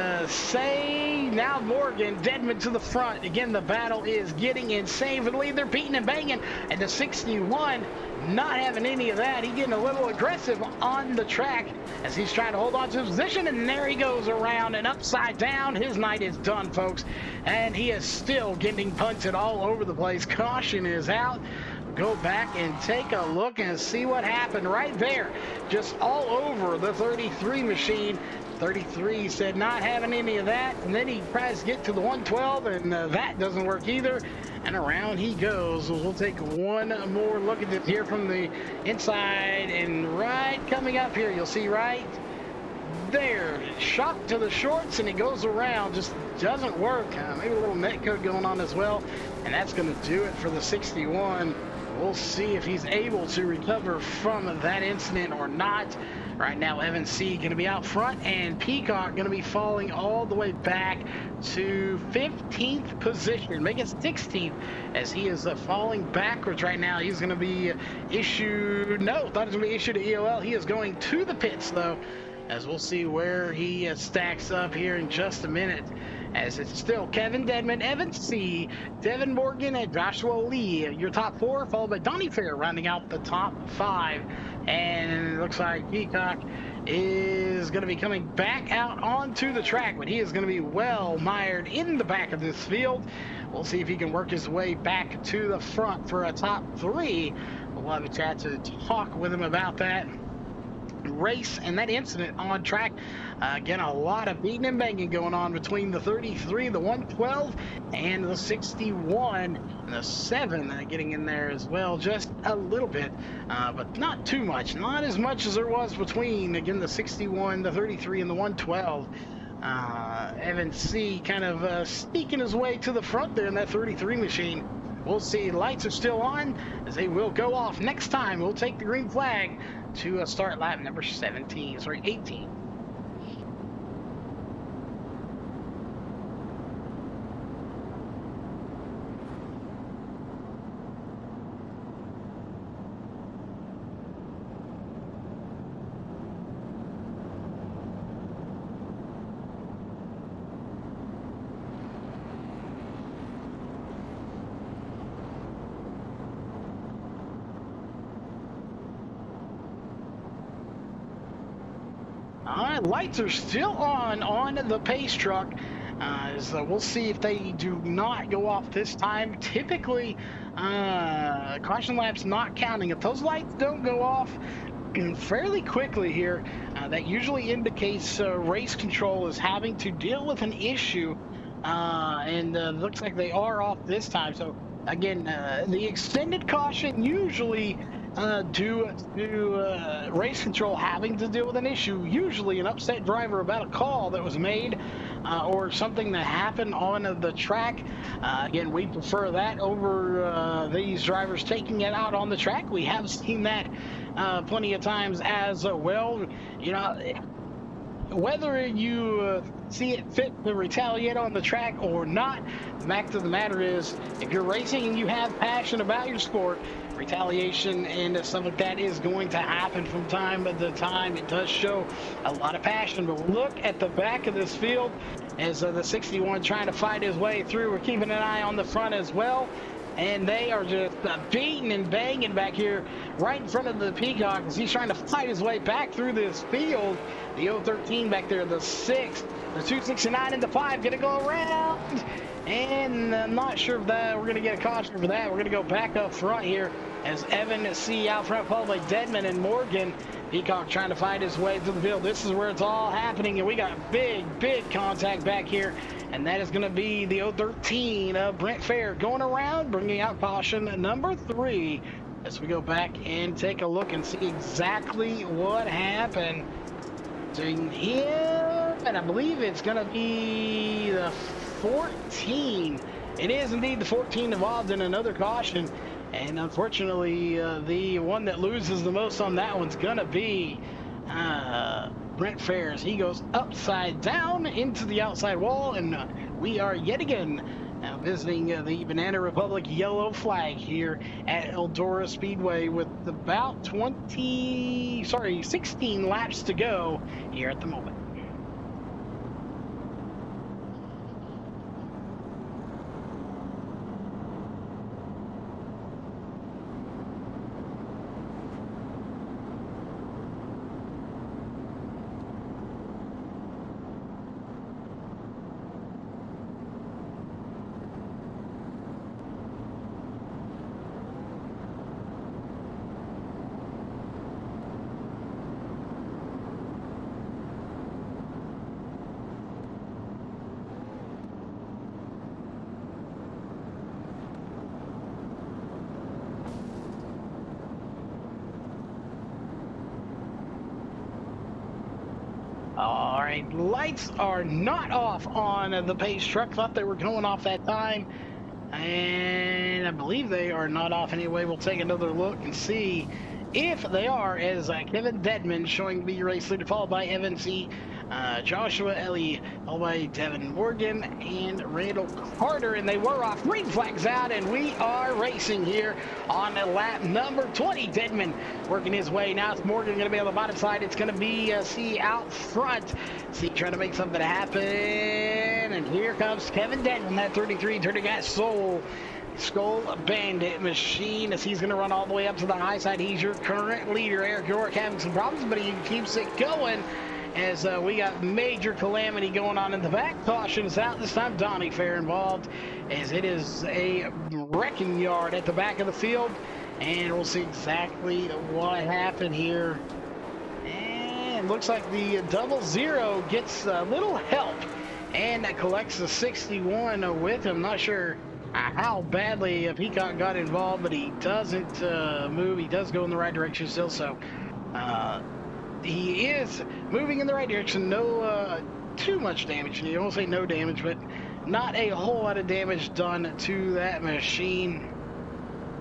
now Morgan. Dedman to the front. Again, the battle is getting insane for the lead. They're beating and banging, and the 61 not having any of that. He's getting a little aggressive on the track as he's trying to hold on to his position, and there he goes around and upside down. His night is done, folks, and he is still getting punted all over the place. Caution is out. Go back and take a look and see what happened right there, just all over the 33 machine. 33 said not having any of that, and then he tries to get to the 112, and that doesn't work either, and around he goes. We'll take one more look at it here from the inside, and right coming up here, you'll see right there, shot to the shorts, and he goes around, just doesn't work. Maybe a little net code going on as well, and that's going to do it for the 61. We'll see if he's able to recover from that incident or not. Right now, Evan C. going to be out front, and Peacock going to be falling all the way back to 15th position, make it 16th, as he is falling backwards right now. He's going to be issued, no, thought he was going to be issued to EOL. He is going to the pits, though, as we'll see where he stacks up here in just a minute. As it's still Kevin Dedman, Evan C., Devin Morgan, and Joshua Lee, your top 4, followed by Donnie Fair rounding out the top 5. And it looks like Peacock is going to be coming back out onto the track, but he is going to be well mired in the back of this field. We'll see if he can work his way back to the front for a top 3. We'll have a chat to talk with him about that race and that incident on track. Again, a lot of beating and banging going on between the 33, the 112, and the 61, and the 7 getting in there as well, just a little bit, but not too much, not as much as there was between, again, the 61, the 33, and the 112. Evan C. kind of sneaking his way to the front there in that 33 machine. We'll see. Lights are still on, as they will go off next time. We'll take the green flag to start lap number 18. All right, lights are still on the pace truck. So we'll see if they do not go off this time. Typically, caution laps not counting. If those lights don't go off fairly quickly here, that usually indicates race control is having to deal with an issue, and looks like they are off this time. So again, the extended caution usually due to race control having to deal with an issue, usually an upset driver about a call that was made or something that happened on the track. Again, we prefer that over these drivers taking it out on the track. We have seen that plenty of times as well. You know, whether you see it fit to retaliate on the track or not, the fact of the matter is, if you're racing and you have passion about your sport, retaliation and stuff like that is going to happen from time to time. It does show a lot of passion, but look at the back of this field as the 61 trying to fight his way through. We're keeping an eye on the front as well, and they are just beating and banging back here right in front of the Peacock as he's trying to fight his way back through this field. The 013 back there, the 6, the 269 and the 5 gonna go around, and I'm not sure if that we're gonna get a caution for that. We're gonna go back up front here as Evan C out front, followed by Deadman and Morgan. Peacock trying to fight his way through the field. This is where it's all happening, and we got big contact back here, and that is going to be the 013 of Brent Fair going around, bringing out caution number 3 as we go back and take a look and see exactly what happened to him. And I believe it's going to be the 14. It is indeed the 14 involved in another caution. And unfortunately, the one that loses the most on that one's going to be Brent Fair. He goes upside down into the outside wall, and we are yet again visiting the Banana Republic yellow flag here at Eldora Speedway with about 16 laps to go here at the moment. All right, lights are not off on the pace truck. Thought they were going off that time, and I believe they are not off anyway. We'll take another look and see if they are, as Kevin Deadman showing to be your race leader, followed by Evan C, Joshua Ellie, followed by Devin Morgan and Randall Carter, and they were off. Green flags out, and we are racing here on lap number 20. Deadman working his way. Now it's Morgan going to be on the bottom side. It's going to be C out front. C trying to make something happen, and here comes Kevin Deadman, that 33 turning gas Skull Bandit machine, as he's going to run all the way up to the high side. He's your current leader. Eric York having some problems, but he keeps it going as we got major calamity going on in the back. Caution is out this time. Donnie Fair involved, as it is a wrecking yard at the back of the field, and we'll see exactly what happened here. And looks like the 00 gets a little help and collects the 61 with him. Not sure how badly Peacock got involved, but he doesn't move. He does go in the right direction still, so he is moving in the right direction. No too much damage. You won't say no damage, but not a whole lot of damage done to that machine.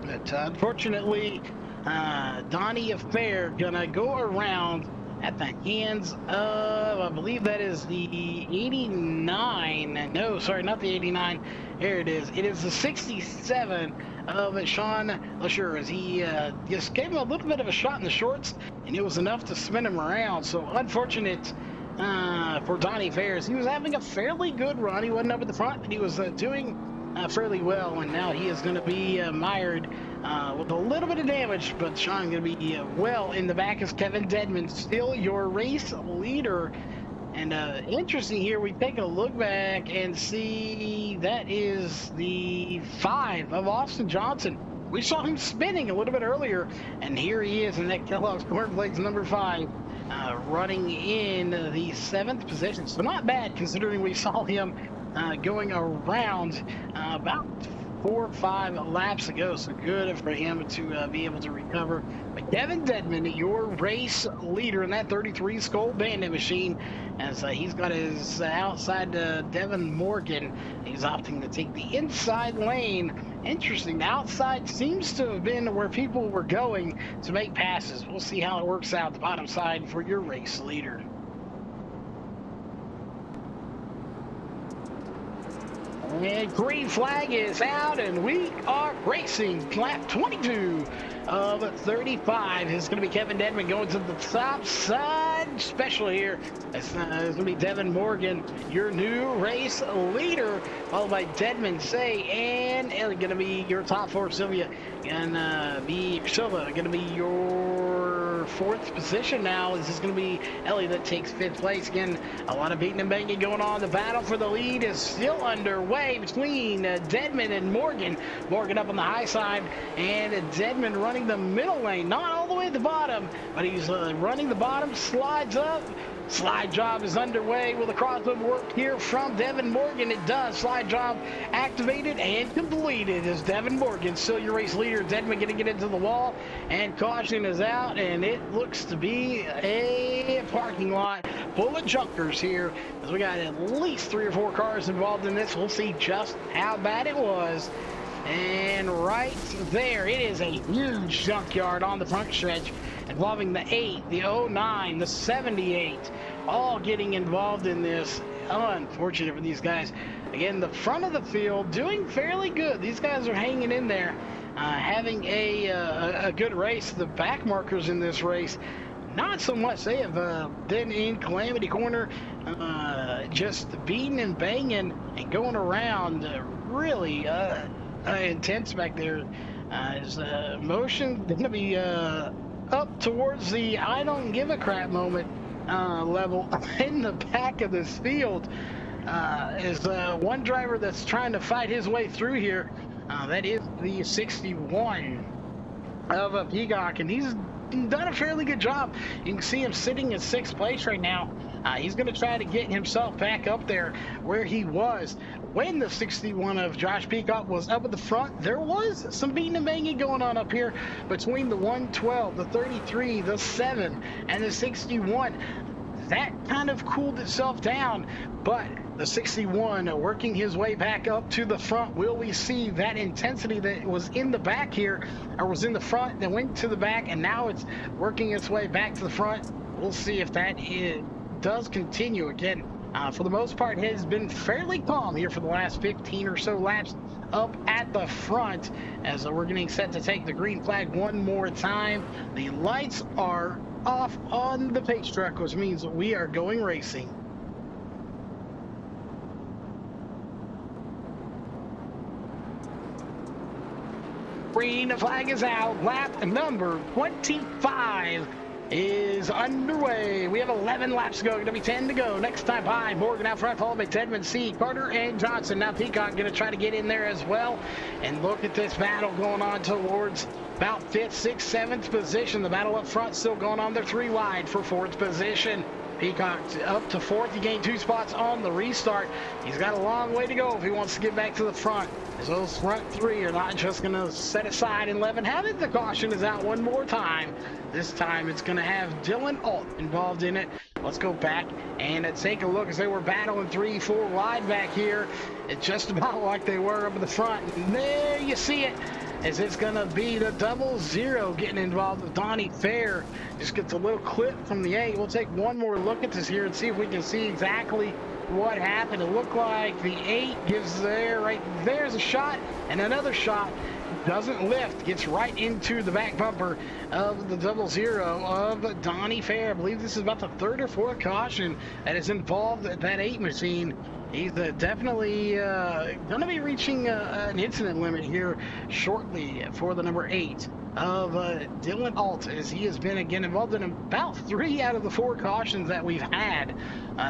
But unfortunately, Donnie Fair gonna go around at the hands of, I believe that is the 89. No, sorry, not the 89. Here it is. It is the 67 of Sean LaSure, as he just gave him a little bit of a shot in the shorts, and it was enough to spin him around. So unfortunate for Donnie Fair. He was having a fairly good run. He wasn't up at the front, but he was doing fairly well, and now he is going to be mired with a little bit of damage, but Sean going to be well in the back as Kevin Dedman, still your race leader. And interesting here, we take a look back and see that is the 5 of Austin Johnson. We saw him spinning a little bit earlier, and here he is in that Kellogg's Cornflakes number 5, running in the 7th position. So not bad considering we saw him going around about 4 or 5 laps ago, so good for him to be able to recover. But Kevin Dedman, your race leader in that 33 Skull Bandit machine, as he's got his outside Devin Morgan. He's opting to take the inside lane. Interesting, the outside seems to have been where people were going to make passes. We'll see how it works out the bottom side for your race leader. And green flag is out, and we are racing. Lap 22 of 35 is going to be Kevin Dedman going to the top side. Special here. It's going to be Devin Morgan, your new race leader, followed by Dedman Say, and Ellie going to be your top 4. Silva going to be your 4th position now. This is going to be Ellie that takes 5th place. Again, a lot of beating and banging going on. The battle for the lead is still underway between Dedman and Morgan. Morgan up on the high side, and Dedman running the middle lane, not all the way at the bottom, but he's running the bottom, slides up. Slide job is underway. Will the crossover work here from Devin Morgan? It does. Slide job activated and completed as Devin Morgan, still your race leader. Dedman going to get into the wall, and caution is out, and it looks to be a parking lot full of junkers here, as we got at least 3 or 4 cars involved in this. We'll see just how bad it was. And right there, it is a huge junkyard on the front stretch, involving the 8, the 09, the 78, all getting involved in this. Unfortunate for these guys. Again, the front of the field doing fairly good. These guys are hanging in there, having a good race. The back markers in this race, not so much. They have been in Calamity Corner, just beating and banging and going around really intense back there. His motion going to be up towards the I don't give a crap moment level in the back of this field. Is one driver that's trying to fight his way through here. That is the 61 of Peacock, and he's done a fairly good job. You can see him sitting in 6th place right now. He's going to try to get himself back up there where he was when the 61 of Josh Peacock was up at the front. There was some beating and banging going on up here between the 112, the 33, the 7, and the 61. That kind of cooled itself down, but the 61 working his way back up to the front. Will we see that intensity that was in the back here, or was in the front, that went to the back, and now it's working its way back to the front? We'll see if that does continue. Again, for the most part, it has been fairly calm here for the last 15 or so laps up at the front, as we're getting set to take the green flag one more time. The lights are off on the pace truck, which means we are going racing. Green flag is out. Lap number 25 is underway. We have 11 laps to go. Going to be 10 to go. Next time by Morgan out front, followed by Dedman, C, Carter, and Johnson. Now Peacock going to try to get in there as well. And look at this battle going on towards about 5th, 6th, 7th position. The battle up front still going on. They're 3 wide for 4th position. Peacock up to 4th. He gained 2 spots on the restart. He's got a long way to go if he wants to get back to the front, as those front 3 are not just going to set aside and let him have it. The caution is out one more time. This time it's going to have Dylan Alt involved in it. Let's go back and take a look as they were battling 3, 4 wide back here. It's just about like they were up at the front. And there you see it, as it's going to be the 00 getting involved with Donnie Fair. Just gets a little clip from the 8. We'll take one more look at this here and see if we can see exactly what happened. It looked like the 8 gives there, right there's a shot, and another shot doesn't lift, gets right into the back bumper of the 00 of Donnie Fair. I believe this is about the third or fourth caution that is involved at that 8 machine. He's definitely going to be reaching an incident limit here shortly for the number 8 of Dylan Alt, as he has been again involved in about 3 out of the 4 cautions that we've had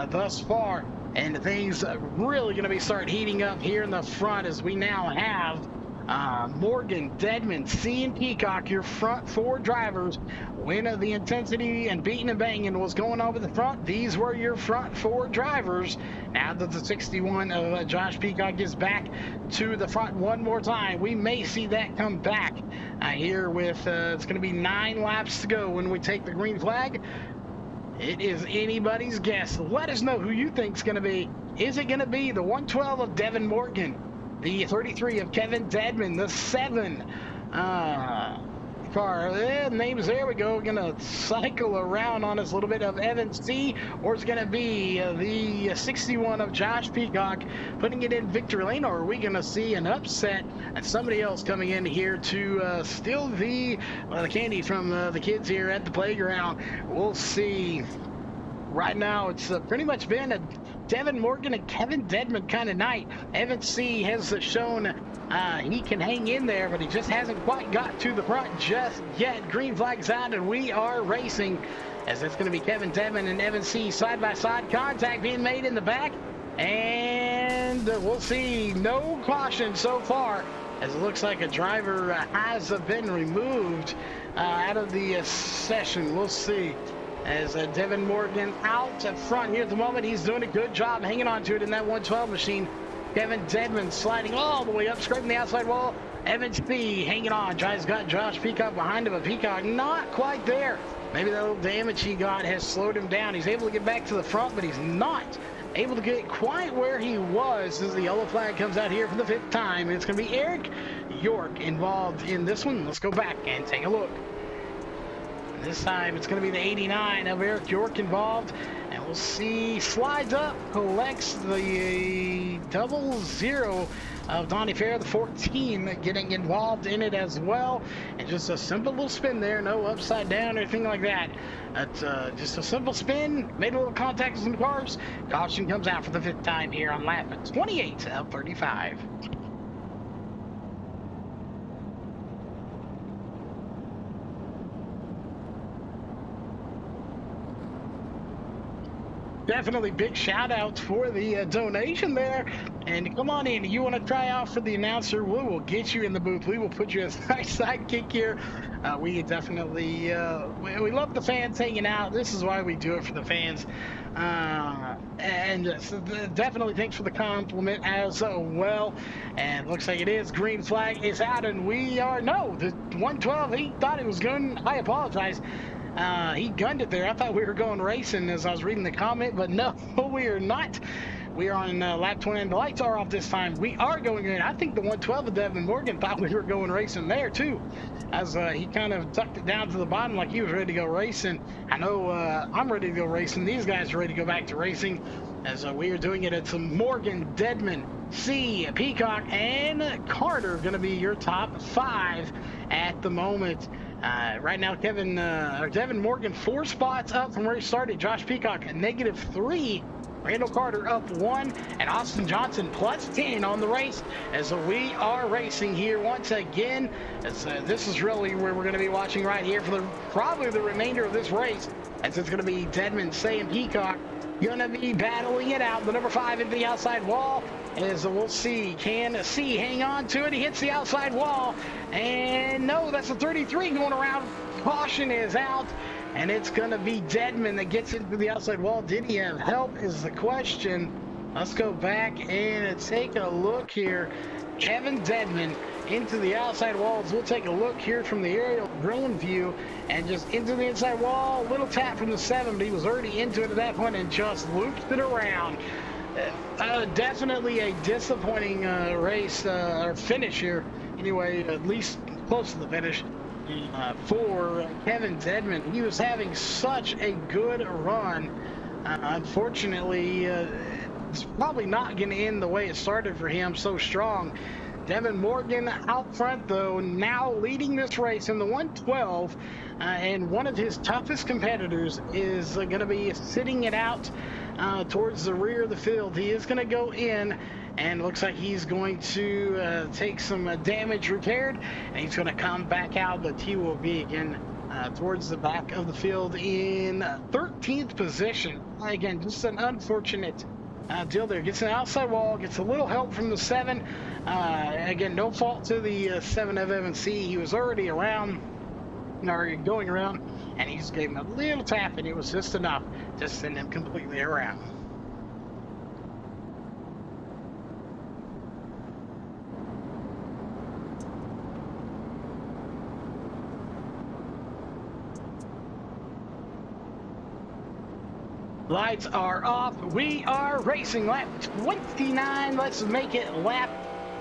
thus far. And things really going to be start heating up here in the front, as we now have Morgan, Deadman, C, and Peacock, your front 4 drivers. When the intensity and beating and banging was going over the front, these were your front 4 drivers. Now that the 61 of Josh Peacock is back to the front one more time, we may see that come back here with, it's going to be 9 laps to go when we take the green flag. It is anybody's guess. Let us know who you think is going to be. Is it going to be the 112 of Devin Morgan, the 33 of Kevin Deadman, the 7 car, names there we go, gonna cycle around on us a little bit, of Evan C, or it's gonna be the 61 of Josh Peacock putting it in victory lane, or are we gonna see an upset and somebody else coming in here to steal the candy from the kids here at the playground? We'll see. Right now, it's pretty much been a Devin Morgan and Kevin Deadman kind of night. Evan C has shown he can hang in there, but he just hasn't quite got to the front just yet. Green flag's out, and we are racing, as it's going to be Kevin Deadman and Evan C side-by-side. Contact being made in the back, and we'll see no caution so far, as it looks like a driver has been removed out of the session. We'll see. As Devin Morgan out front here at the moment, he's doing a good job hanging on to it in that 112 machine. Kevin Deadman sliding all the way up, scraping the outside wall. Evan C hanging on. He's got Josh Peacock behind him, but Peacock not quite there. Maybe that little damage he got has slowed him down. He's able to get back to the front, but he's not able to get quite where he was, as the yellow flag comes out here for the 5th time. It's going to be Eric York involved in this one. Let's go back and take a look. This time it's going to be the 89 of Eric York involved, and we'll see slides up, collects the 00 of Donnie Fair, the 14, getting involved in it as well. And just a simple little spin there, no upside down or anything like that. That's just a simple spin, made a little contact with some cars. Caution comes out for the 5th time here on lap 28 of 35. Definitely big shout out for the donation there. And come on in. You want to try out for the announcer? We will get you in the booth. We will put you as a sidekick here. We definitely, we love the fans hanging out. This is why we do it, for the fans. And so definitely thanks for the compliment as well. And looks like it is. Green flag is out, and we are, no, the 112, he thought it was good. I apologize. He gunned it there. I thought we were going racing as I was reading the comment, but no, we are not. We are on lap 20, and the lights are off this time. We are going in. I think the 112 of Devin Morgan thought we were going racing there too, as he kind of tucked it down to the bottom like he was ready to go racing. I know I'm ready to go racing. These guys are ready to go back to racing, as we are doing it. It's Morgan, Deadman, C, Peacock, and Carter going to be your top 5 at the moment. Right now, Devin Morgan 4 spots up from where he started. Josh Peacock -3. Randall Carter up 1, and Austin Johnson +10 on the race, as we are racing here once again. As this is really where we're going to be watching right here for probably the remainder of this race, as it's going to be Deadman, Say, and Peacock going to be battling it out. The number 5 into the outside wall, as we'll see. Can C hang on to it? He hits the outside wall, and no, that's a 33 going around. Caution is out, and it's going to be Deadman that gets into the outside wall. Did he have help is the question. Let's go back and take a look here. Kevin Deadman into the outside walls. We'll take a look here from the aerial drone view, and just into the inside wall. Little tap from the 7, but he was already into it at that point and just looped it around. Definitely a disappointing race, or finish here. Anyway, at least close to the finish. For Kevin Deadman, he was having such a good run. Unfortunately, it's probably not going to end the way it started for him, so strong. Devin Morgan out front, though, now leading this race in the 112. And one of his toughest competitors is going to be sitting it out towards the rear of the field. He is going to go in, and looks like he's going to take some damage repaired, and he's going to come back out, but he will be again towards the back of the field in 13th position. Again, just an unfortunate deal there. Gets an outside wall, gets a little help from the 7. Again, no fault to the 7 of M&C. He was already around, or going around, and he just gave him a little tap, and it was just enough to send him completely around. Lights are off. We are racing lap 29. Let's make it lap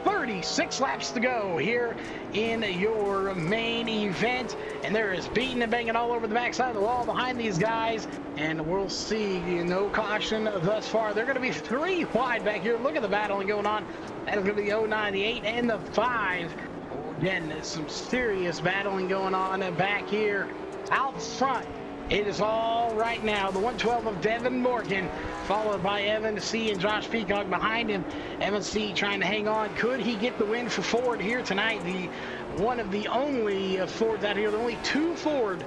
36 laps to go here in your main event. And there is beating and banging all over the backside of the wall behind these guys. And we'll see no caution thus far. They're going to be 3 wide back here. Look at the battling going on. That is going to be the 09, the 8, and the 5. Again, some serious battling going on back here out front. It is all right now. The 112 of Devin Morgan, followed by Evan C. and Josh Peacock behind him. Evan C. trying to hang on. Could he get the win for Ford here tonight? One of the only Fords out here. The only 2 Ford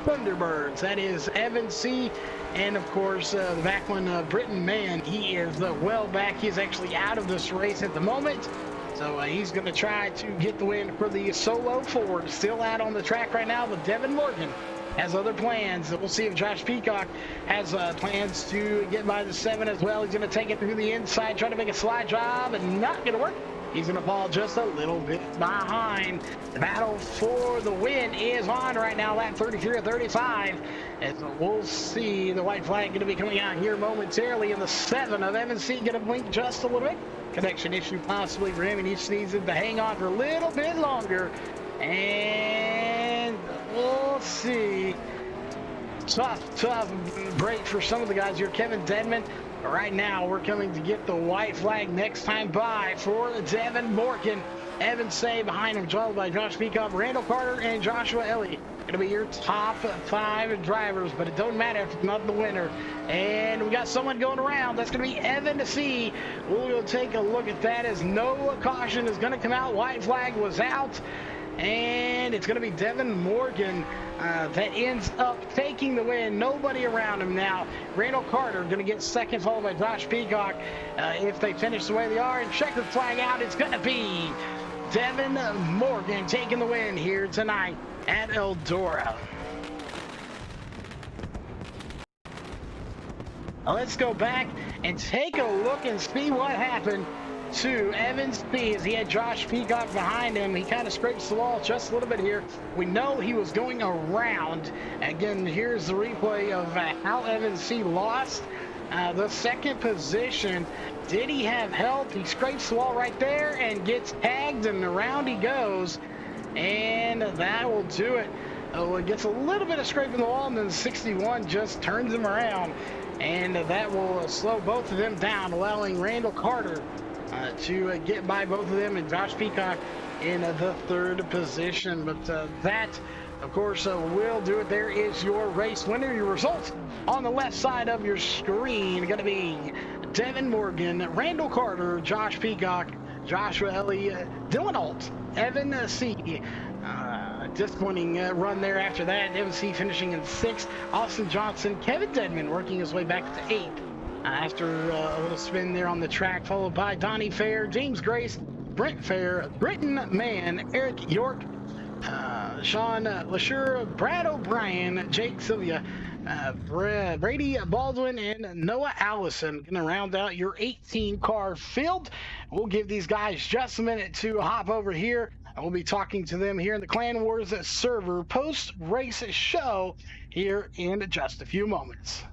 Thunderbirds. That is Evan C. and, of course, the back one, Britton Mann. He is well back. He's actually out of this race at the moment. So he's going to try to get the win for the solo Ford. Still out on the track right now, but Devin Morgan has other plans. We'll see if Josh Peacock has plans to get by the 7 as well. He's going to take it through the inside, try to make a slide job, and not going to work. He's going to fall just a little bit behind. The battle for the win is on right now, lap 33 or 35. As we'll see the white flag going to be coming out here momentarily, and the 7 of M&C going to blink just a little bit. Connection issue possibly for him, and he just needs it to hang on for a little bit longer. And we'll see. Tough break for some of the guys here. Kevin Dedman. Right now, we're coming to get the white flag next time by for Devin Morgan. Evan Say behind him, followed by Josh Peacock, Randall Carter, and Joshua Ellie. Going to be your top 5 drivers, but it don't matter if it's not the winner. And we got someone going around. That's going to be Evan C. We'll go take a look at that as no caution is going to come out. White flag was out. And it's going to be Devin Morgan that ends up taking the win. Nobody around him now. Randall Carter going to get second, followed by Josh Peacock. If they finish the way they are and checkered flag out, it's going to be Devin Morgan taking the win here tonight at Eldora. Now let's go back and take a look and see what happened to Evans B as he had Josh Peacock behind him. He kind of scrapes the wall just a little bit here. We know he was going around. Again, here's the replay of how Evans C lost the second position. Did he have help? He scrapes the wall right there and gets tagged, and around he goes. And that will do it. Oh, it gets a little bit of scraping the wall, and then 61 just turns him around. And that will slow both of them down, allowing Randall Carter to get by both of them, and Josh Peacock in the 3rd position. But that, of course, will do it. There is your race winner. Your results on the left side of your screen going to be Devin Morgan, Randall Carter, Josh Peacock, Joshua Ellie, Dylan Alt, Evan C. Disappointing run there after that. Evan C. finishing in 6th. Austin Johnson, Kevin Dedman working his way back to 8th. After a little spin there on the track, followed by Donnie Fair, James Grace, Brent Fair, Britton Mann, Eric York, Sean LaSure, Brad O'Brien, Jake Sylvia, Brady Baldwin, and Noah Allison. Going to round out your 18-car field. We'll give these guys just a minute to hop over here. We'll be talking to them here in the Clan Wars server post-race show here in just a few moments.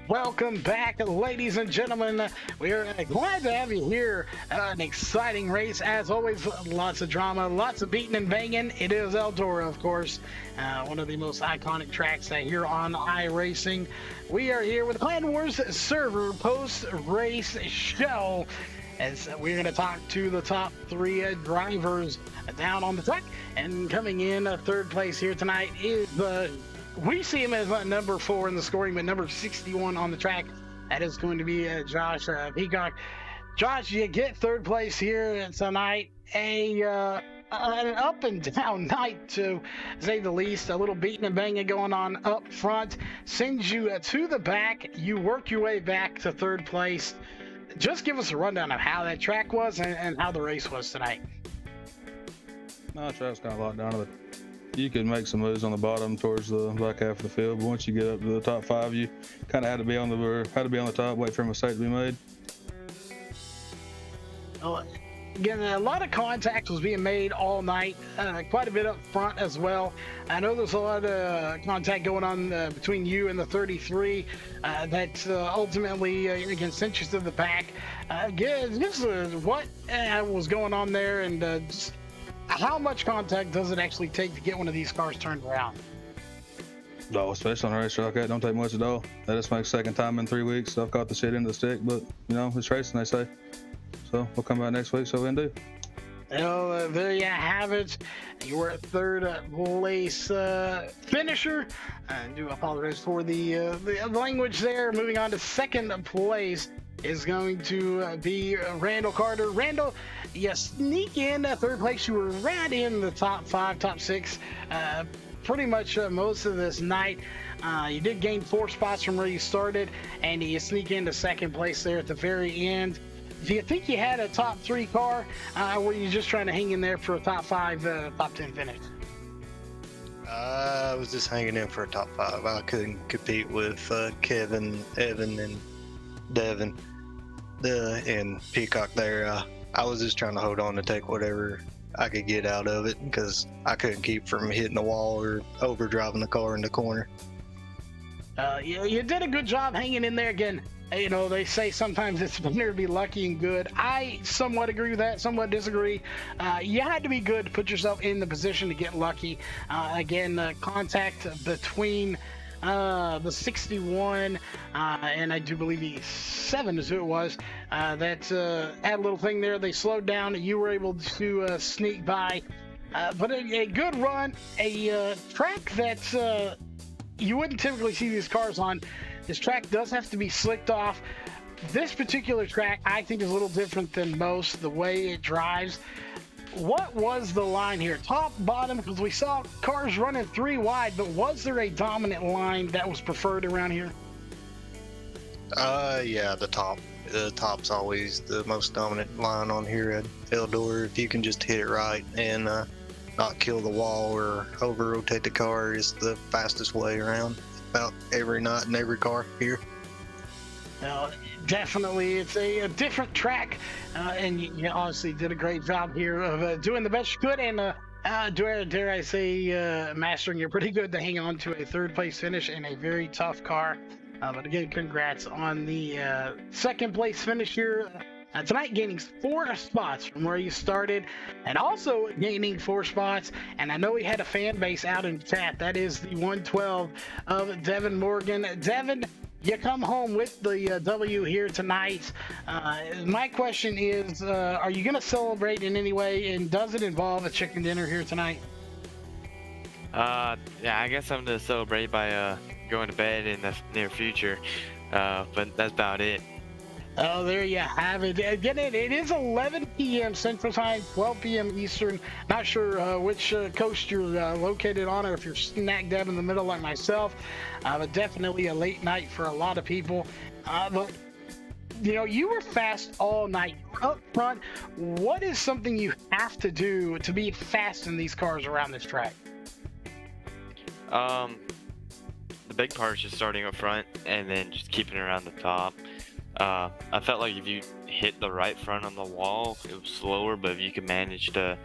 Welcome back, ladies and gentlemen. We are glad to have you here. An exciting race, as always. Lots of drama, lots of beating and banging. It is Eldora, of course, one of the most iconic tracks here on iRacing. We are here with Clan Wars server post-race show, as we're going to talk to the top 3 drivers down on the track. And coming in third place here tonight is we see him as number 4 in the scoring, but number 61 on the track. That is going to be Josh Peacock. Josh, you get third place here tonight. An up and down night, to say the least. A little beating and banging going on up front. Sends you to the back. You work your way back to third place. Just give us a rundown of how that track was and how the race was tonight. No, the track's kind of locked down, but you could make some moves on the bottom towards the back half of the field. But once you get up to the top 5, you kind of had to be on the top, wait for a mistake to be made. Again, a lot of contact was being made all night, quite a bit up front as well. I know there's a lot of contact going on between you and the 33 that ultimately again sent you to the back. Just what was going on there, and just how much contact does it actually take to get one of these cars turned around? No, especially on a racetrack like that, don't take much at all. That just makes second time in 3 weeks. I've caught the shit into the stick, but it's racing, they say. So we'll come back next week, so we can do. Well, there you have it. You were third place finisher. I do apologize for the language there. Moving on to second place is going to be Randall Carter. Randall, you sneak in third place. You were right in the top 5, top 6, pretty much most of this night. You did gain 4 spots from where you started, and you sneak into second place there at the very end. Do you think you had a top 3 car? Were you just trying to hang in there for a top 5, top 10 finish? I was just hanging in for a top 5. I couldn't compete with Kevin, Evan, and Devin, and Peacock there. I was just trying to hold on to take whatever I could get out of it, because I couldn't keep from hitting the wall or over driving the car in the corner. You did a good job hanging in there again. They say sometimes it's better to be lucky and good. I somewhat agree with that, somewhat disagree. You had to be good to put yourself in the position to get lucky. Contact between the 61 and I do believe the 7 is who it was, that had a little thing there. They slowed down. You were able to sneak by. But a good run, a track that you wouldn't typically see these cars on. This track does have to be slicked off. This particular track, I think, is a little different than most, the way it drives. What was the line here? Top, bottom? Because we saw cars running 3 wide, but was there a dominant line that was preferred around here? Yeah, the top. The top's always the most dominant line on here at Eldora. If you can just hit it right and not kill the wall or over-rotate the car, is the fastest way around about every night in every car here. Definitely, it's a different track, and you honestly did a great job here of doing the best you could, and dare I say, mastering it pretty good to hang on to a third place finish in a very tough car. But again, congrats on the second place finish here tonight, gaining 4 spots from where you started, and also gaining 4 spots. And I know we had a fan base out in chat. That is the 112 of Devin Morgan. Devin, you come home with the W here tonight. My question is, are you going to celebrate in any way, and does it involve a chicken dinner here tonight? Yeah, I guess I'm going to celebrate by going to bed in the near future, but that's about it. Oh, there you have it. Again, it is 11 p.m. Central Time, 12 p.m. Eastern. Not sure which coast you're located on, or if you're smack dab in the middle like myself, but definitely a late night for a lot of people. But you were fast all night. Up front, what is something you have to do to be fast in these cars around this track? The big part is just starting up front and then just keeping it around the top. I felt like if you hit the right front on the wall, it was slower, but if you can manage to,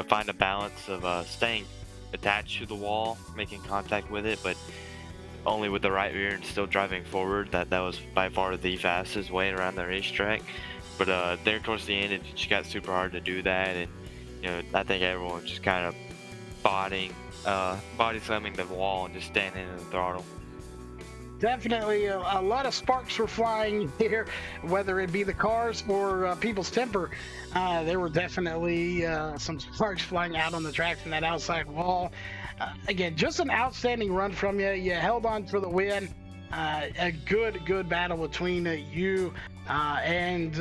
find a balance of staying attached to the wall, making contact with it, but only with the right rear and still driving forward. That was by far the fastest way around the racetrack. But there towards the end, it just got super hard to do that, and I think everyone was just kind of body slamming the wall and just standing in the throttle. Definitely a lot of sparks were flying here, whether it be the cars or people's temper. There were definitely some sparks flying out on the track from that outside wall. Again, just an outstanding run from you. You held on for the win. A good battle between you and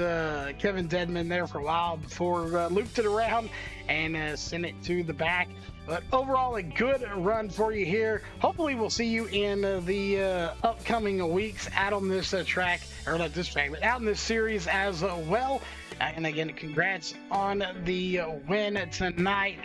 Kevin Deadman there for a while before looped it around and sent it to the back. But overall, a good run for you here. Hopefully, we'll see you in the upcoming weeks out on this track, or not this track, but out in this series as well. And again, congrats on the win tonight.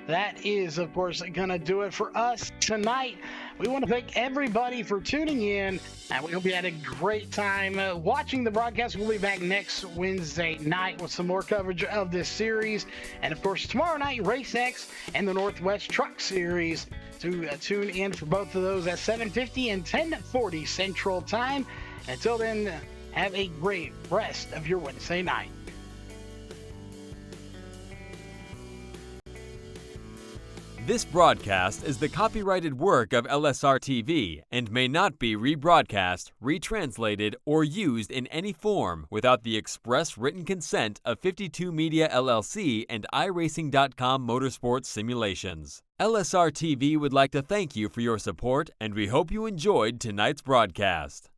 That is, of course, going to do it for us tonight. We want to thank everybody for tuning in. We hope you had a great time watching the broadcast. We'll be back next Wednesday night with some more coverage of this series. And, of course, tomorrow night, Race X and the Northwest Truck Series. To tune in for both of those at 7:50 and 10:40 Central Time. Until then, have a great rest of your Wednesday night. This broadcast is the copyrighted work of LSRTV and may not be rebroadcast, retranslated, or used in any form without the express written consent of 52 Media LLC and iRacing.com Motorsports Simulations. LSRTV would like to thank you for your support, and we hope you enjoyed tonight's broadcast.